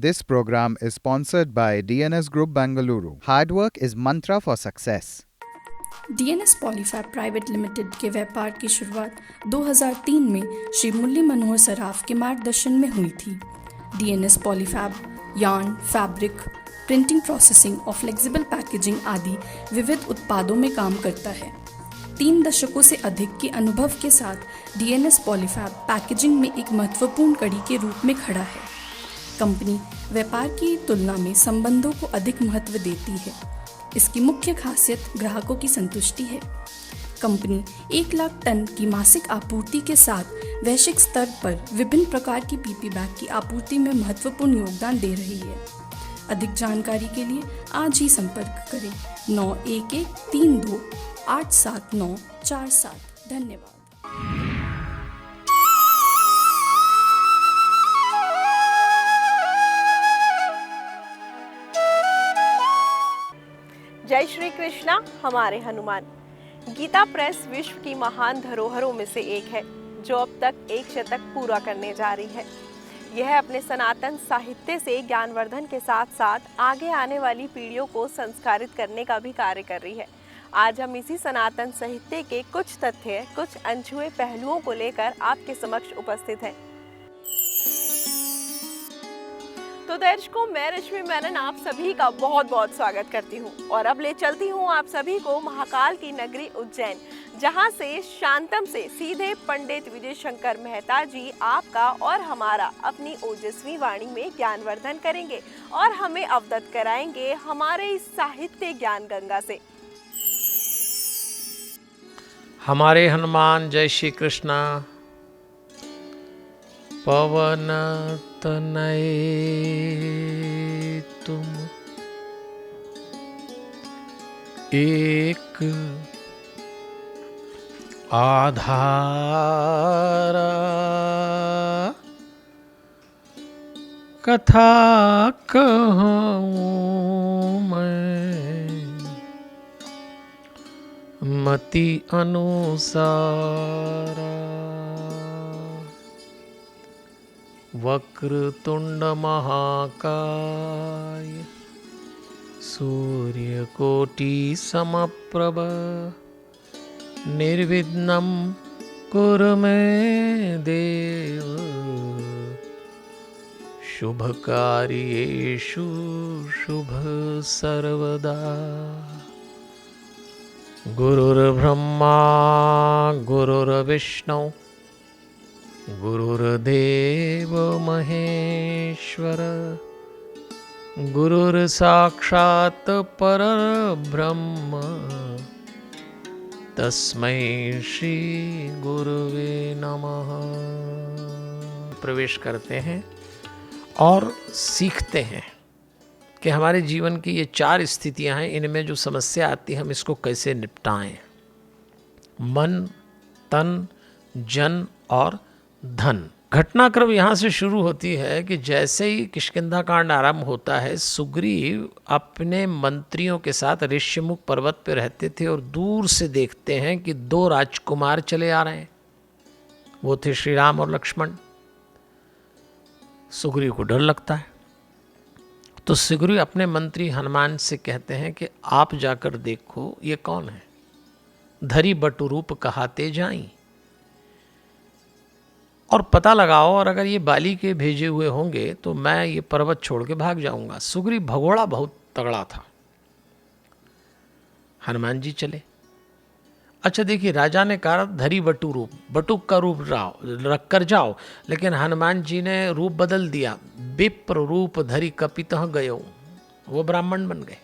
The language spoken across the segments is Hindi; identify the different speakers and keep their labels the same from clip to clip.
Speaker 1: This program is sponsored by DNS Group Bangalore. Hard work is mantra for success.
Speaker 2: DNS Polyfab private limited के व्यापार की शुरुआत 2003 में श्री मुरली मनोहर सराफ के मार्गदर्शन में हुई थी। DNS Polyfab yarn, fabric, printing, processing और फ्लेक्सिबल पैकेजिंग आदि विविध उत्पादों में काम करता है। 3 दशकों से अधिक के अनुभव के साथ डीएनएस पॉलीफैब पैकेजिंग में एक महत्वपूर्ण कड़ी के रूप में खड़ा है। कंपनी व्यापार की तुलना में संबंधों को अधिक महत्व देती है। इसकी मुख्य खासियत ग्राहकों की संतुष्टि है। कंपनी 1 लाख टन की मासिक आपूर्ति के साथ वैश्विक स्तर पर विभिन्न प्रकार की पीपी बैग की आपूर्ति में महत्वपूर्ण योगदान दे रही है। अधिक जानकारी के लिए आज ही संपर्क करें 9132879447। धन्यवाद।
Speaker 3: जय श्री कृष्णा। हमारे हनुमान। गीता प्रेस विश्व की महान धरोहरों में से एक है जो अब तक 1 शतक पूरा करने जा रही है। यह अपने सनातन साहित्य से ज्ञानवर्धन के साथ साथ आगे आने वाली पीढ़ियों को संस्कारित करने का भी कार्य कर रही है। आज हम इसी सनातन साहित्य के कुछ तथ्य, कुछ अनछुए पहलुओं को लेकर आपके समक्ष उपस्थित हैं। तो दर्शकों, मैं रश्मि मेनन आप सभी का बहुत बहुत स्वागत करती हूँ और अब ले चलती हूँ आप सभी को महाकाल की नगरी उज्जैन, जहाँ से शांतम से सीधे पंडित विजय शंकर मेहता जी आपका और हमारा अपनी ओजस्वी वाणी में ज्ञानवर्धन करेंगे और हमें अवगत कराएंगे हमारे इस साहित्य ज्ञान गंगा से।
Speaker 4: हमारे हनुमान। जय श्री कृष्णा। पवन तनय तुम एक आधारा, कथा कहूँ मैं मति अनुसारा। वक्रतुंड महाकाय सूर्यकोटि समप्रभ निर्विघ्नं कुरु मे देव शुभकार्येषु शुभ सर्वदा। गुरुर्ब्रह्मा गुरुर्विष्णु गुरुर्देव महेश्वर गुरुर्साक्षात् परब्रह्म तस्मै श्री गुरुवे नमः। प्रवेश करते हैं और सीखते हैं कि हमारे जीवन की ये 4 स्थितियां हैं, इनमें जो समस्या आती है हम इसको कैसे निपटाएं। मन, तन, जन और धन। घटनाक्रम यहाँ से शुरू होती है कि जैसे ही किष्किंधा कांड आरंभ होता है, सुग्रीव अपने मंत्रियों के साथ ऋष्यमुख पर्वत पर रहते थे और दूर से देखते हैं कि 2 राजकुमार चले आ रहे हैं। वो थे श्री राम और लक्ष्मण। सुग्रीव को डर लगता है तो सुग्रीव अपने मंत्री हनुमान से कहते हैं कि आप जाकर देखो ये कौन है। धरी बटु रूप कहाते जाई, और पता लगाओ, और अगर ये बाली के भेजे हुए होंगे तो मैं ये पर्वत छोड़ के भाग जाऊंगा। सुग्रीव भगोड़ा बहुत तगड़ा था। हनुमान जी चले। अच्छा देखिए, राजा ने कहा धरी बटु रूप, बटुक का रूप रख कर जाओ, लेकिन हनुमान जी ने रूप बदल दिया। विप्र रूप धरी कपितः गयो, वो ब्राह्मण बन गए।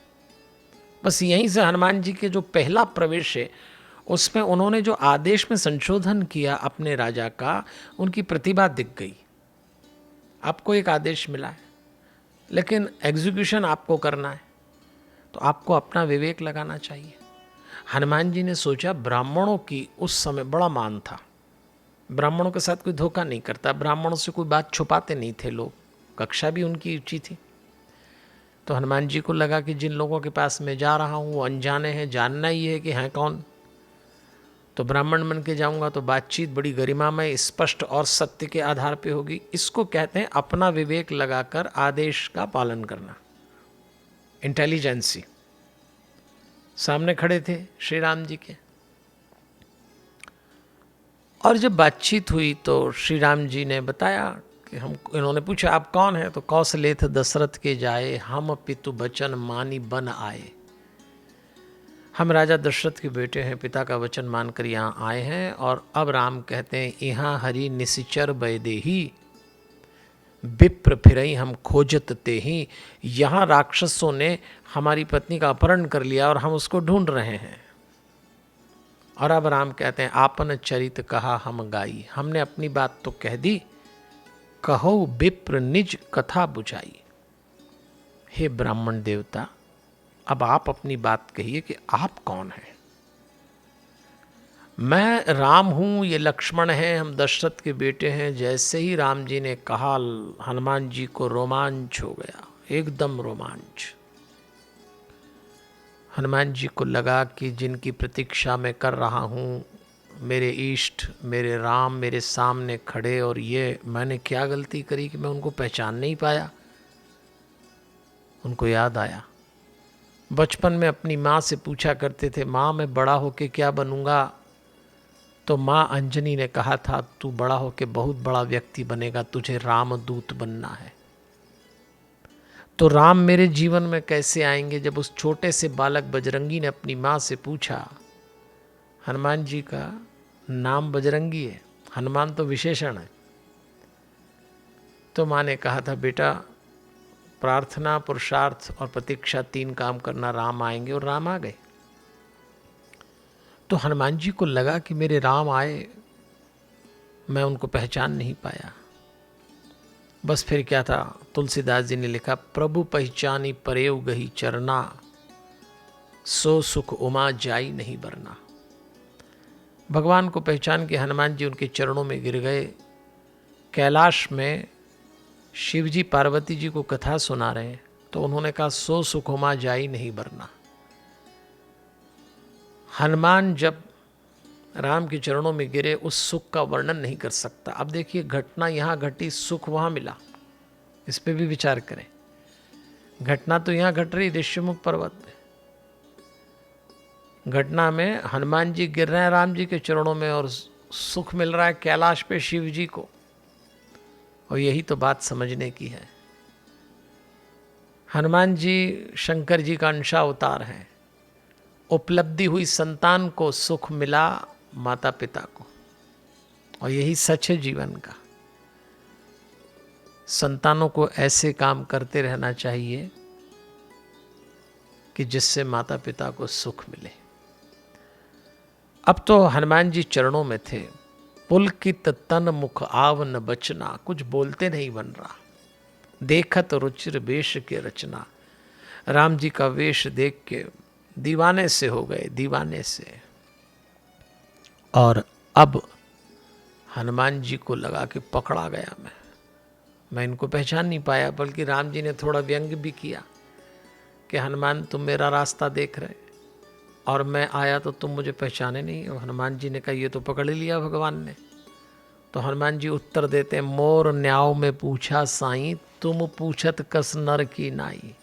Speaker 4: बस यहीं से हनुमान जी के जो पहला प्रवेश है उसमें उन्होंने जो आदेश में संशोधन किया अपने राजा का, उनकी प्रतिभा दिख गई। आपको एक आदेश मिला है लेकिन एग्जीक्यूशन आपको करना है, तो आपको अपना विवेक लगाना चाहिए। हनुमान जी ने सोचा, ब्राह्मणों की उस समय बड़ा मान था, ब्राह्मणों के साथ कोई धोखा नहीं करता, ब्राह्मणों से कोई बात छुपाते नहीं थे लोग, कक्षा भी उनकी ऊंची थी। तो हनुमान जी को लगा कि जिन लोगों के पास मैं जा रहा हूँ वो अनजाने हैं, जानना ही है कि हैं कौन। तो ब्राह्मण बन के जाऊंगा तो बातचीत बड़ी गरिमामय, स्पष्ट और सत्य के आधार पे होगी। इसको कहते हैं अपना विवेक लगाकर आदेश का पालन करना, इंटेलिजेंसी। सामने खड़े थे श्री राम जी के, और जब बातचीत हुई तो श्री राम जी ने बताया कि इन्होंने पूछा आप कौन हैं, तो कौशलेथ दशरथ के जाए, हम पितु बचन मानी बन आए। हम राजा दशरथ के बेटे हैं, पिता का वचन मानकर यहाँ आए हैं। और अब राम कहते हैं यहाँ हरि निशिचर बैदेही, विप्र फिरई हम खोजत ते ही। यहाँ राक्षसों ने हमारी पत्नी का अपहरण कर लिया और हम उसको ढूंढ रहे हैं। और अब राम कहते हैं आपन चरित कहा हम गाई, हमने अपनी बात तो कह दी, कहो विप्र निज कथा बुझाई। हे ब्राह्मण देवता, अब आप अपनी बात कहिए कि आप कौन हैं। मैं राम हूं, ये लक्ष्मण हैं, हम दशरथ के बेटे हैं। जैसे ही राम जी ने कहा, हनुमान जी को रोमांच हो गया, एकदम रोमांच। हनुमान जी को लगा कि जिनकी प्रतीक्षा मैं कर रहा हूँ, मेरे इष्ट, मेरे राम मेरे सामने खड़े, और ये मैंने क्या गलती करी कि मैं उनको पहचान नहीं पाया। उनको याद आया, बचपन में अपनी माँ से पूछा करते थे, माँ मैं बड़ा होके क्या बनूंगा, तो माँ अंजनी ने कहा था तू बड़ा होके बहुत बड़ा व्यक्ति बनेगा, तुझे रामदूत बनना है। तो राम मेरे जीवन में कैसे आएंगे? जब उस छोटे से बालक बजरंगी ने अपनी माँ से पूछा, हनुमान जी का नाम बजरंगी है, हनुमान तो विशेषण है। तो माँ ने कहा था बेटा, प्रार्थना, पुरुषार्थ और प्रतीक्षा, 3 काम करना, राम आएंगे। और राम आ गए। तो हनुमान जी को लगा कि मेरे राम आए, मैं उनको पहचान नहीं पाया। बस फिर क्या था, तुलसीदास जी ने लिखा, प्रभु पहचानी परेव गही चरना, सो सुख उमा जाई नहीं बरना। भगवान को पहचान के हनुमान जी उनके चरणों में गिर गए। कैलाश में शिव जी पार्वती जी को कथा सुना रहे हैं, तो उन्होंने कहा सो सुख उमा जाई नहीं बरना। हनुमान जब राम के चरणों में गिरे, उस सुख का वर्णन नहीं कर सकता। अब देखिए, घटना यहाँ घटी, सुख वहाँ मिला, इस पे भी विचार करें। घटना तो यहाँ घट रही ऋष्यमुख पर्वत में, घटना में हनुमान जी गिर रहे हैं राम जी के चरणों में, और सुख मिल रहा है कैलाश पे शिव जी को। और यही तो बात समझने की है। हनुमान जी शंकर जी का अंशावतार हैं। उपलब्धि हुई संतान को, सुख मिला माता पिता को, और यही सच है जीवन का। संतानों को ऐसे काम करते रहना चाहिए कि जिससे माता पिता को सुख मिले। अब तो हनुमान जी चरणों में थे। पुलकित तन मुख आव न बचना, कुछ बोलते नहीं बन रहा। देखत रुचिर वेश के रचना, राम जी का वेश देख के दीवाने से हो गए, दीवाने से। और अब हनुमान जी को लगा कि पकड़ा गया मैं इनको पहचान नहीं पाया। बल्कि राम जी ने थोड़ा व्यंग भी किया कि हनुमान तुम मेरा रास्ता देख रहे और मैं आया तो तुम मुझे पहचाने नहीं। और हनुमान जी ने कहा ये तो पकड़ लिया भगवान ने। तो हनुमान जी उत्तर देते हैं, मोर न्याव में पूछा साईं, तुम पूछत कस नर की नाई।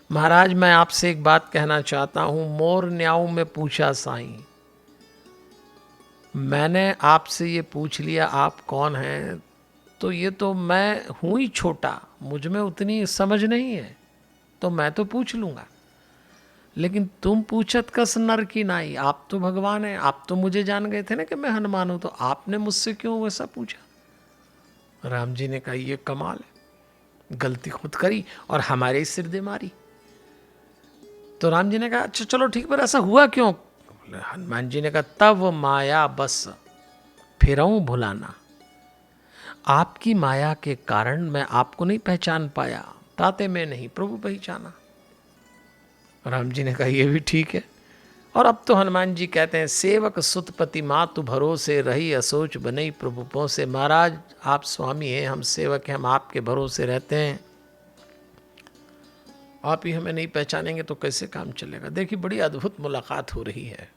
Speaker 4: महाराज मैं आपसे एक बात कहना चाहता हूँ, मोर न्याव में पूछा साईं, मैंने आपसे ये पूछ लिया आप कौन हैं, तो ये तो मैं हूँ ही छोटा, मुझ में उतनी समझ नहीं है, तो मैं तो पूछ लूँगा। लेकिन तुम पूछत कस नर की नाई, आप तो भगवान हैं, आप तो मुझे जान गए थे ना कि मैं हनुमान हूँ, तो आपने मुझसे क्यों वैसा पूछा। राम जी ने कहा ये कमाल है, गलती खुद करी और हमारे ही सिर दे मारी। तो राम जी ने कहा अच्छा चलो ठीक, पर ऐसा हुआ क्यों। हनुमान जी ने कहा तब माया बस फिरऊं भुलाना, आपकी माया के कारण मैं आपको नहीं पहचान पाया, ताते में नहीं प्रभु पहचाना। राम जी ने कहा ये भी ठीक है। और अब तो हनुमान जी कहते हैं, सेवक सुतपति मातु भरोसे रही असोच बनई प्रभु पहुँचे। महाराज आप स्वामी हैं, हम सेवक हैं, हम आपके भरोसे रहते हैं, आप ही हमें नहीं पहचानेंगे तो कैसे काम चलेगा। देखिए बड़ी अद्भुत मुलाकात हो रही है।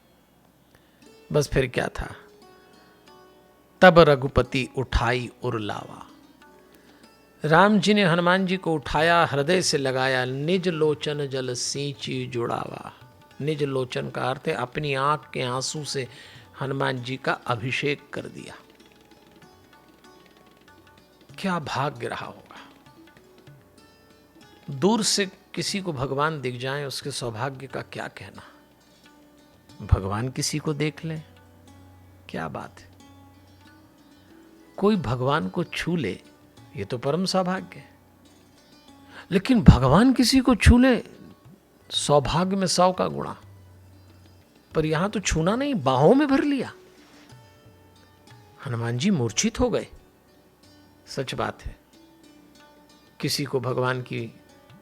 Speaker 4: बस फिर क्या था। तब रघुपति उठाई उरलावा। राम जी ने हनुमान जी को उठाया, हृदय से लगाया, निज लोचन जल सींची जुड़ावा। निज लोचन का अर्थ है अपनी आंख के आंसू से हनुमान जी का अभिषेक कर दिया। क्या भाग्य रहा होगा। दूर से किसी को भगवान दिख जाए, उसके सौभाग्य का क्या कहना। भगवान किसी को देख ले, क्या बात है। कोई भगवान को छू ले, ये तो परम सौभाग्य है। लेकिन भगवान किसी को छू ले, सौभाग्य में 100 का गुणा। पर यहां तो छूना नहीं, बाहों में भर लिया। हनुमान जी मूर्छित हो गए। सच बात है, किसी को भगवान की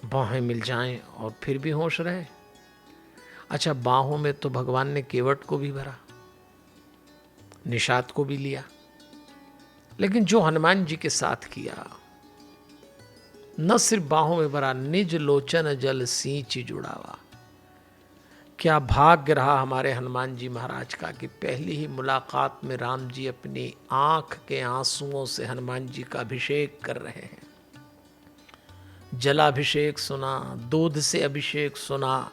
Speaker 4: बाहें मिल जाएं और फिर भी होश रहे। अच्छा, बाहों में तो भगवान ने केवट को भी भरा, निषाद को भी लिया, लेकिन जो हनुमान जी के साथ किया, न सिर्फ बाहों में भरा, निज लोचन जल सींच जुड़ावा। क्या भाग्य रहा हमारे हनुमान जी महाराज का कि पहली ही मुलाकात में राम जी अपनी आंख के आंसुओं से हनुमान जी का अभिषेक कर रहे हैं। जलाभिषेक सुना, दूध से अभिषेक सुना,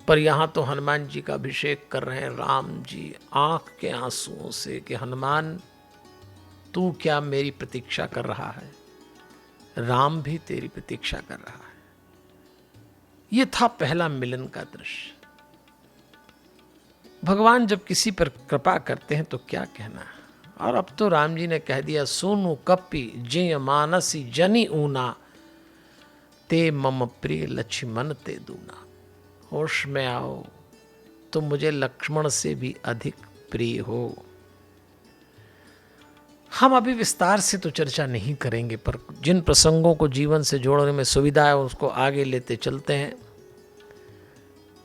Speaker 4: पर यहां तो हनुमान जी का अभिषेक कर रहे हैं राम जी आंख के आंसुओं से कि हनुमान तू क्या मेरी प्रतीक्षा कर रहा है, राम भी तेरी प्रतीक्षा कर रहा है। यह था पहला मिलन का दृश्य। भगवान जब किसी पर कृपा करते हैं तो क्या कहना। और अब तो राम जी ने कह दिया, सोनू कपि जिय मानसी जनी ऊना, ते मम प्रिय लक्ष्मण ते दूना। होश में आओ, तुम मुझे लक्ष्मण से भी अधिक प्रिय हो। हम अभी विस्तार से तो चर्चा नहीं करेंगे, पर जिन प्रसंगों को जीवन से जोड़ने में सुविधा है उसको आगे लेते चलते हैं।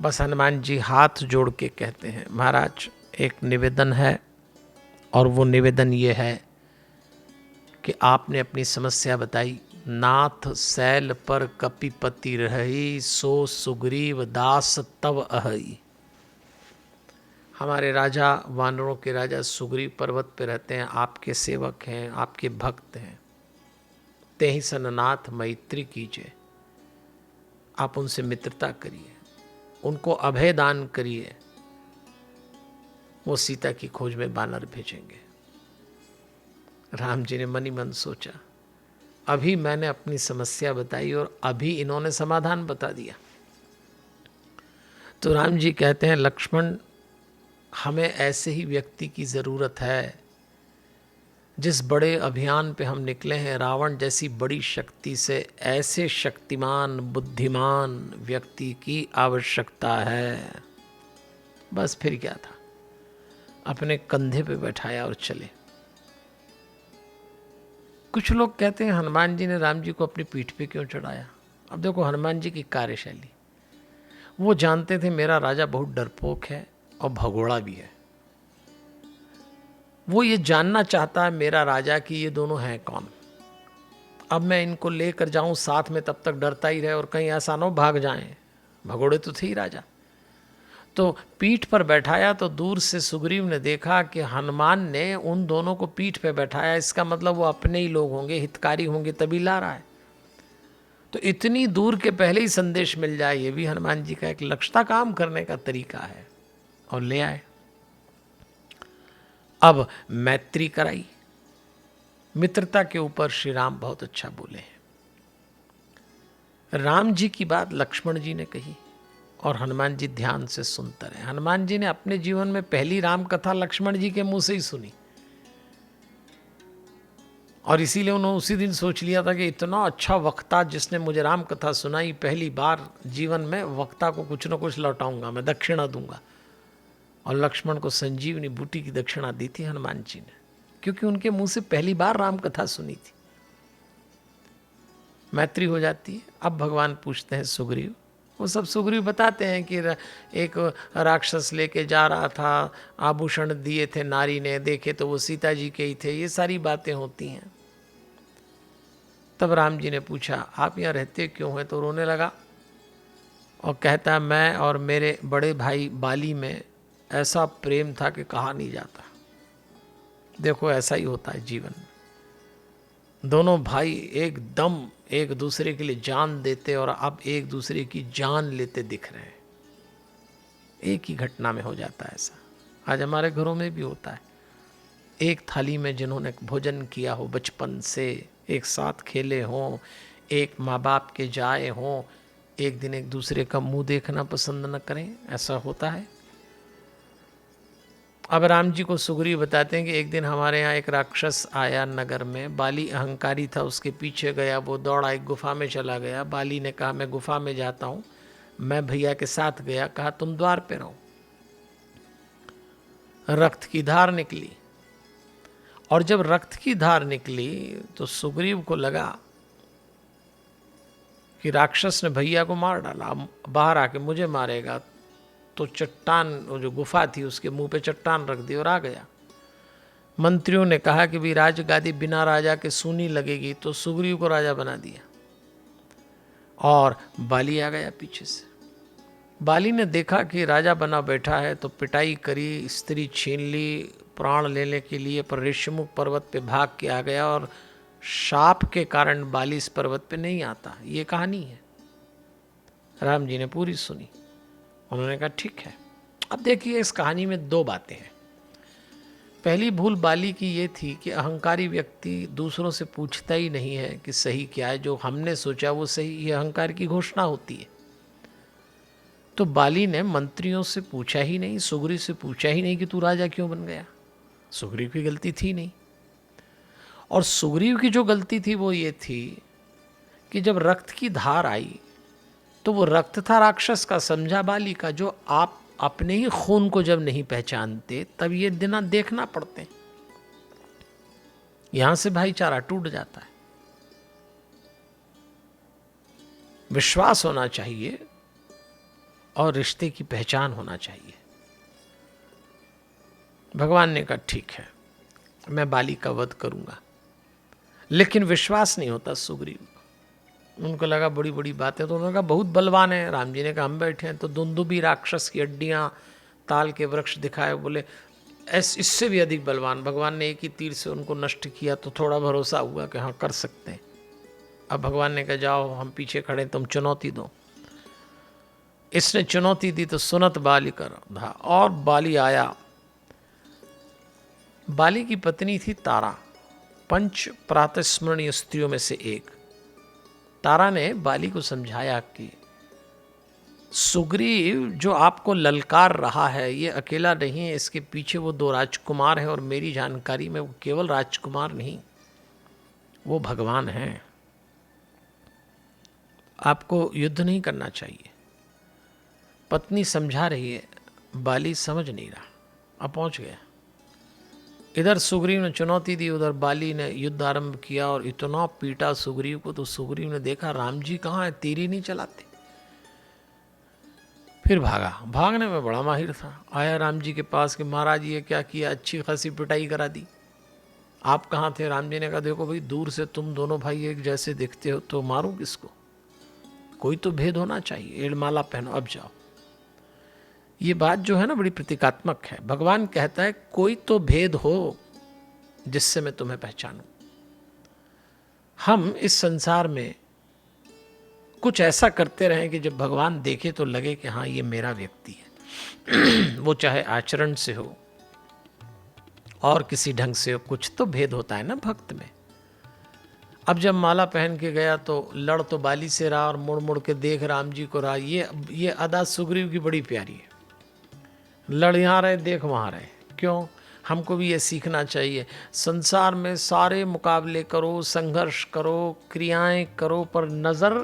Speaker 4: बस हनुमान जी हाथ जोड़ के कहते हैं, महाराज एक निवेदन है, और वो निवेदन ये है कि आपने अपनी समस्या बताई। नाथ सैल पर कपिपति रही, सो सुग्रीव दास तव अहई। हमारे राजा, वानरों के राजा सुग्रीव पर्वत पे रहते हैं, आपके सेवक हैं, आपके भक्त हैं। तेहि सननाथ मैत्री कीजिए, आप उनसे मित्रता करिए, उनको अभय दान करिए। वो सीता की खोज में बानर भेजेंगे। राम जी ने मन ही मन सोचा, अभी मैंने अपनी समस्या बताई और अभी इन्होंने समाधान बता दिया। तो राम जी कहते हैं, लक्ष्मण हमें ऐसे ही व्यक्ति की ज़रूरत है। जिस बड़े अभियान पे हम निकले हैं, रावण जैसी बड़ी शक्ति से ऐसे शक्तिमान बुद्धिमान व्यक्ति की आवश्यकता है। बस फिर क्या था, अपने कंधे पे बैठाया और चले। कुछ लोग कहते हैं हनुमान जी ने राम जी को अपनी पीठ पे क्यों चढ़ाया। अब देखो हनुमान जी की कार्यशैली, वो जानते थे मेरा राजा बहुत डरपोक है और भगोड़ा भी है। वो ये जानना चाहता है मेरा राजा कि ये दोनों हैं कौन। अब मैं इनको लेकर जाऊं साथ में, तब तक डरता ही रहे और कहीं ऐसा ना भाग जाएं। भगोड़े तो थे ही राजा। तो पीठ पर बैठाया तो दूर से सुग्रीव ने देखा कि हनुमान ने उन दोनों को पीठ पे बैठाया। इसका मतलब वो अपने ही लोग होंगे, हितकारी होंगे, तभी ला रहा है। तो इतनी दूर के पहले ही संदेश मिल जाए, ये भी हनुमान जी का एक लक्षता काम करने का तरीका है। और ले आए। अब मैत्री कराई, मित्रता के ऊपर श्री राम बहुत अच्छा बोले हैं। राम जी की बात लक्ष्मण जी ने कही और हनुमान जी ध्यान से सुनते रहे। हनुमान जी ने अपने जीवन में पहली राम कथा लक्ष्मण जी के मुंह से ही सुनी, और इसीलिए उन्होंने उसी दिन सोच लिया था कि इतना अच्छा वक्ता जिसने मुझे राम कथा सुनाई, पहली बार जीवन में वक्ता को कुछ न कुछ लौटाऊंगा, मैं दक्षिणा दूंगा। और लक्ष्मण को संजीवनी बूटी की दक्षिणा दी थी हनुमान जी ने, क्योंकि उनके मुंह से पहली बार राम कथा सुनी थी। मैत्री हो जाती है। अब भगवान पूछते हैं सुग्रीव, वो सब सुग्रीव बताते हैं कि एक राक्षस लेके जा रहा था, आभूषण दिए थे नारी ने, देखे तो वो सीता जी के ही थे। ये सारी बातें होती हैं। तब राम जी ने पूछा, आप यहाँ रहते क्यों हैं? तो रोने लगा और कहता, मैं और मेरे बड़े भाई बाली में ऐसा प्रेम था कि कहा नहीं जाता। देखो ऐसा ही होता है जीवन में। दोनों भाई एकदम एक दूसरे के लिए जान देते और अब एक दूसरे की जान लेते दिख रहे हैं। एक ही घटना में हो जाता है ऐसा। आज हमारे घरों में भी होता है। एक थाली में जिन्होंने भोजन किया हो बचपन से, एक साथ खेले हों, एक माँ बाप के जाए हों, एक दिन एक दूसरे का मुंह देखना पसंद न करें, ऐसा होता है। अब राम जी को सुग्रीव बताते हैं कि एक दिन हमारे यहाँ एक राक्षस आया नगर में। बाली अहंकारी था, उसके पीछे गया, वो दौड़ा एक गुफा में चला गया। बाली ने कहा मैं गुफा में जाता हूँ। मैं भैया के साथ गया, कहा तुम द्वार पे रहो। रक्त की धार निकली, और जब रक्त की धार निकली तो सुग्रीव को लगा कि राक्षस ने भैया को मार डाला, बाहर आके मुझे मारेगा। तो चट्टान, वो जो गुफा थी उसके मुंह पे चट्टान रख दी और आ गया। मंत्रियों ने कहा कि भी राजगादी बिना राजा के सूनी लगेगी, तो सुग्रीव को राजा बना दिया। और बाली आ गया पीछे से। बाली ने देखा कि राजा बना बैठा है तो पिटाई करी, स्त्री छीन ली प्राण लेने के लिए, पर ऋषिमुख पर्वत पे भाग के आ गया और शाप के कारण बाली इस पर्वत पे नहीं आता। ये कहानी है। राम जी ने पूरी सुनी। उन्होंने कहा ठीक है। अब देखिए इस कहानी में दो बातें हैं। पहली भूल बाली की ये थी कि अहंकारी व्यक्ति दूसरों से पूछता ही नहीं है कि सही क्या है, जो हमने सोचा वो सही, ये अहंकार की घोषणा होती है। तो बाली ने मंत्रियों से पूछा ही नहीं, सुग्रीव से पूछा ही नहीं कि तू राजा क्यों बन गया। सुग्रीव की गलती थी नहीं। और सुग्रीव की जो गलती थी वो ये थी कि जब रक्त की धार आई तो वो रक्त था राक्षस का, समझा बाली का। जो आप अपने ही खून को जब नहीं पहचानते तब ये दिन देखना पड़ते हैं। यहां से भाईचारा टूट जाता है। विश्वास होना चाहिए और रिश्ते की पहचान होना चाहिए। भगवान ने कहा ठीक है मैं बाली का वध करूंगा, लेकिन विश्वास नहीं होता सुग्रीव। उनको लगा बड़ी बड़ी बातें, तो उन्होंने कहा बहुत बलवान है। राम जी ने कहा हम बैठे हैं। तो दुंदुभी राक्षस की हड्डियां, ताल के वृक्ष दिखाए, बोले इससे भी अधिक बलवान। भगवान ने एक ही तीर से उनको नष्ट किया तो थोड़ा भरोसा हुआ कि हाँ कर सकते हैं। अब भगवान ने कहा जाओ हम पीछे खड़े, तुम चुनौती दो। इसने चुनौती दी तो सुनत बाली कर था, और बाली आया। बाली की पत्नी थी तारा, पंच प्रातस्मरणीय स्त्रियों में से एक। तारा ने बाली को समझाया कि सुग्रीव जो आपको ललकार रहा है ये अकेला नहीं है, इसके पीछे वो दो राजकुमार हैं, और मेरी जानकारी में वो केवल राजकुमार नहीं, वो भगवान हैं। आपको युद्ध नहीं करना चाहिए। पत्नी समझा रही है, बाली समझ नहीं रहा। अब पहुंच गया। इधर सुग्रीव ने चुनौती दी, उधर बाली ने युद्ध आरंभ किया और इतना पीटा सुग्रीव को। तो सुग्रीव ने देखा राम जी कहाँ है, तीर ही नहीं चलाते। फिर भागा। भागने में बड़ा माहिर था। आया राम जी के पास कि महाराज ये क्या किया, अच्छी खासी पिटाई करा दी, आप कहाँ थे। राम जी ने कहा देखो भाई दूर से तुम दोनों भाई एक जैसे दिखते हो तो मारूं किसको, कोई तो भेद होना चाहिए। एड़माला पहनो, अब जाओ। ये बात जो है ना बड़ी प्रतीकात्मक है। भगवान कहता है कोई तो भेद हो जिससे मैं तुम्हें पहचानूं। हम इस संसार में कुछ ऐसा करते रहें कि जब भगवान देखे तो लगे कि हाँ ये मेरा व्यक्ति है। वो चाहे आचरण से हो और किसी ढंग से हो, कुछ तो भेद होता है ना भक्त में। अब जब माला पहन के गया तो लड़ तो बाली से रहा और मुड़ मुड़ के देख राम जी को रहा। ये अदा सुग्रीव की बड़ी प्यारी है। लड़ यहाँ रहे, देख वहाँ रहे। क्यों? हमको भी ये सीखना चाहिए। संसार में सारे मुकाबले करो, संघर्ष करो, क्रियाएं करो, पर नज़र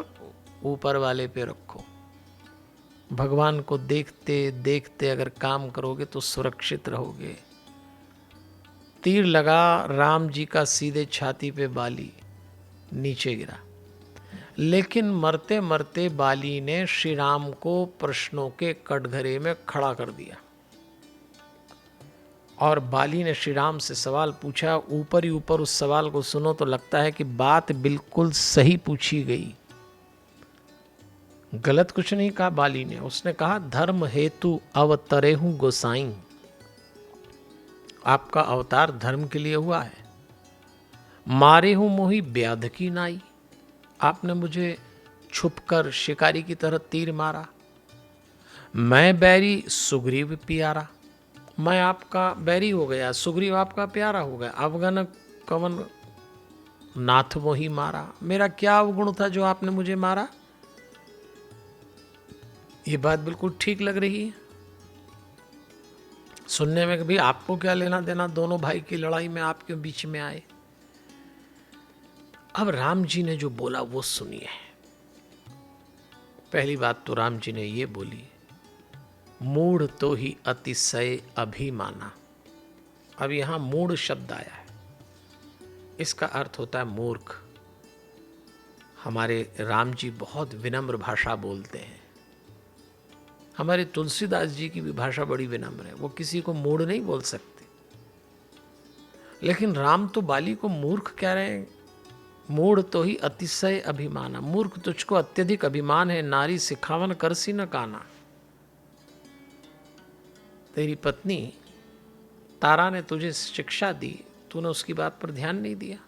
Speaker 4: ऊपर वाले पे रखो। भगवान को देखते देखते अगर काम करोगे तो सुरक्षित रहोगे। तीर लगा राम जी का सीधे छाती पे, बाली नीचे गिरा। लेकिन मरते मरते बाली ने श्री राम को प्रश्नों के कटघरे में खड़ा कर दिया। और बाली ने श्री राम से सवाल पूछा। ऊपर ही ऊपर उस सवाल को सुनो तो लगता है कि बात बिल्कुल सही पूछी गई। गलत कुछ नहीं कहा बाली ने। उसने कहा धर्म हेतु अवतरे हूं गोसाई। आपका अवतार धर्म के लिए हुआ है। मारे हूं मोही व्याध की नाई। आपने मुझे छुपकर शिकारी की तरह तीर मारा। मैं बैरी सुग्रीव प्यारा। मैं आपका बैरी हो गया, सुग्रीव आपका प्यारा हो गया। अवगन कवन नाथ मोही मारा। मेरा क्या अवगुण था जो आपने मुझे मारा? ये बात बिल्कुल ठीक लग रही है सुनने में कि भाई आपको क्या लेना देना, दोनों भाई की लड़ाई में आप क्यों बीच में आए। अब राम जी ने जो बोला वो सुनिए। पहली बात तो राम जी ने ये बोली, मूढ़ तो ही अतिशय अभिमाना। अब यहां मूढ़ शब्द आया है, इसका अर्थ होता है मूर्ख। हमारे राम जी बहुत विनम्र भाषा बोलते हैं। हमारे तुलसीदास जी की भी भाषा बड़ी विनम्र है, वो किसी को मूढ़ नहीं बोल सकते। लेकिन राम तो बाली को मूर्ख कह रहे हैं। मूढ़ तो ही अतिशय अभिमाना। मूर्ख, तुझको अत्यधिक अभिमान है। नारी सिखावन करसी न काना। तेरी पत्नी तारा ने तुझे शिक्षा दी, तूने उसकी बात पर ध्यान नहीं दिया।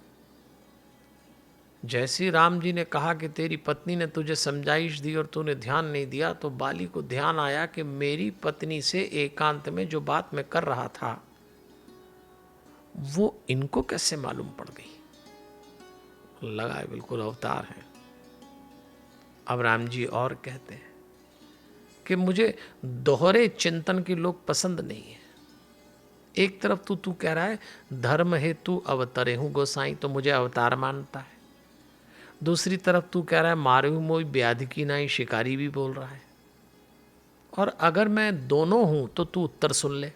Speaker 4: जैसे राम जी ने कहा कि तेरी पत्नी ने तुझे समझाइश दी और तूने ध्यान नहीं दिया, तो बाली को ध्यान आया कि मेरी पत्नी से एकांत में जो बात मैं कर रहा था वो इनको कैसे मालूम पड़ गई। लगा है बिल्कुल अवतार है। अब राम जी और कहते हैं कि मुझे दोहरे चिंतन के लोग पसंद नहीं है। एक तरफ तू कह रहा है धर्म हेतु अवतरे हूं गोसाई, तो मुझे अवतार मानता है। दूसरी तरफ तू कह रहा है मारे हूं मोई व्याध की नाई, शिकारी भी बोल रहा है। और अगर मैं दोनों हूं तो तू उत्तर सुन ले।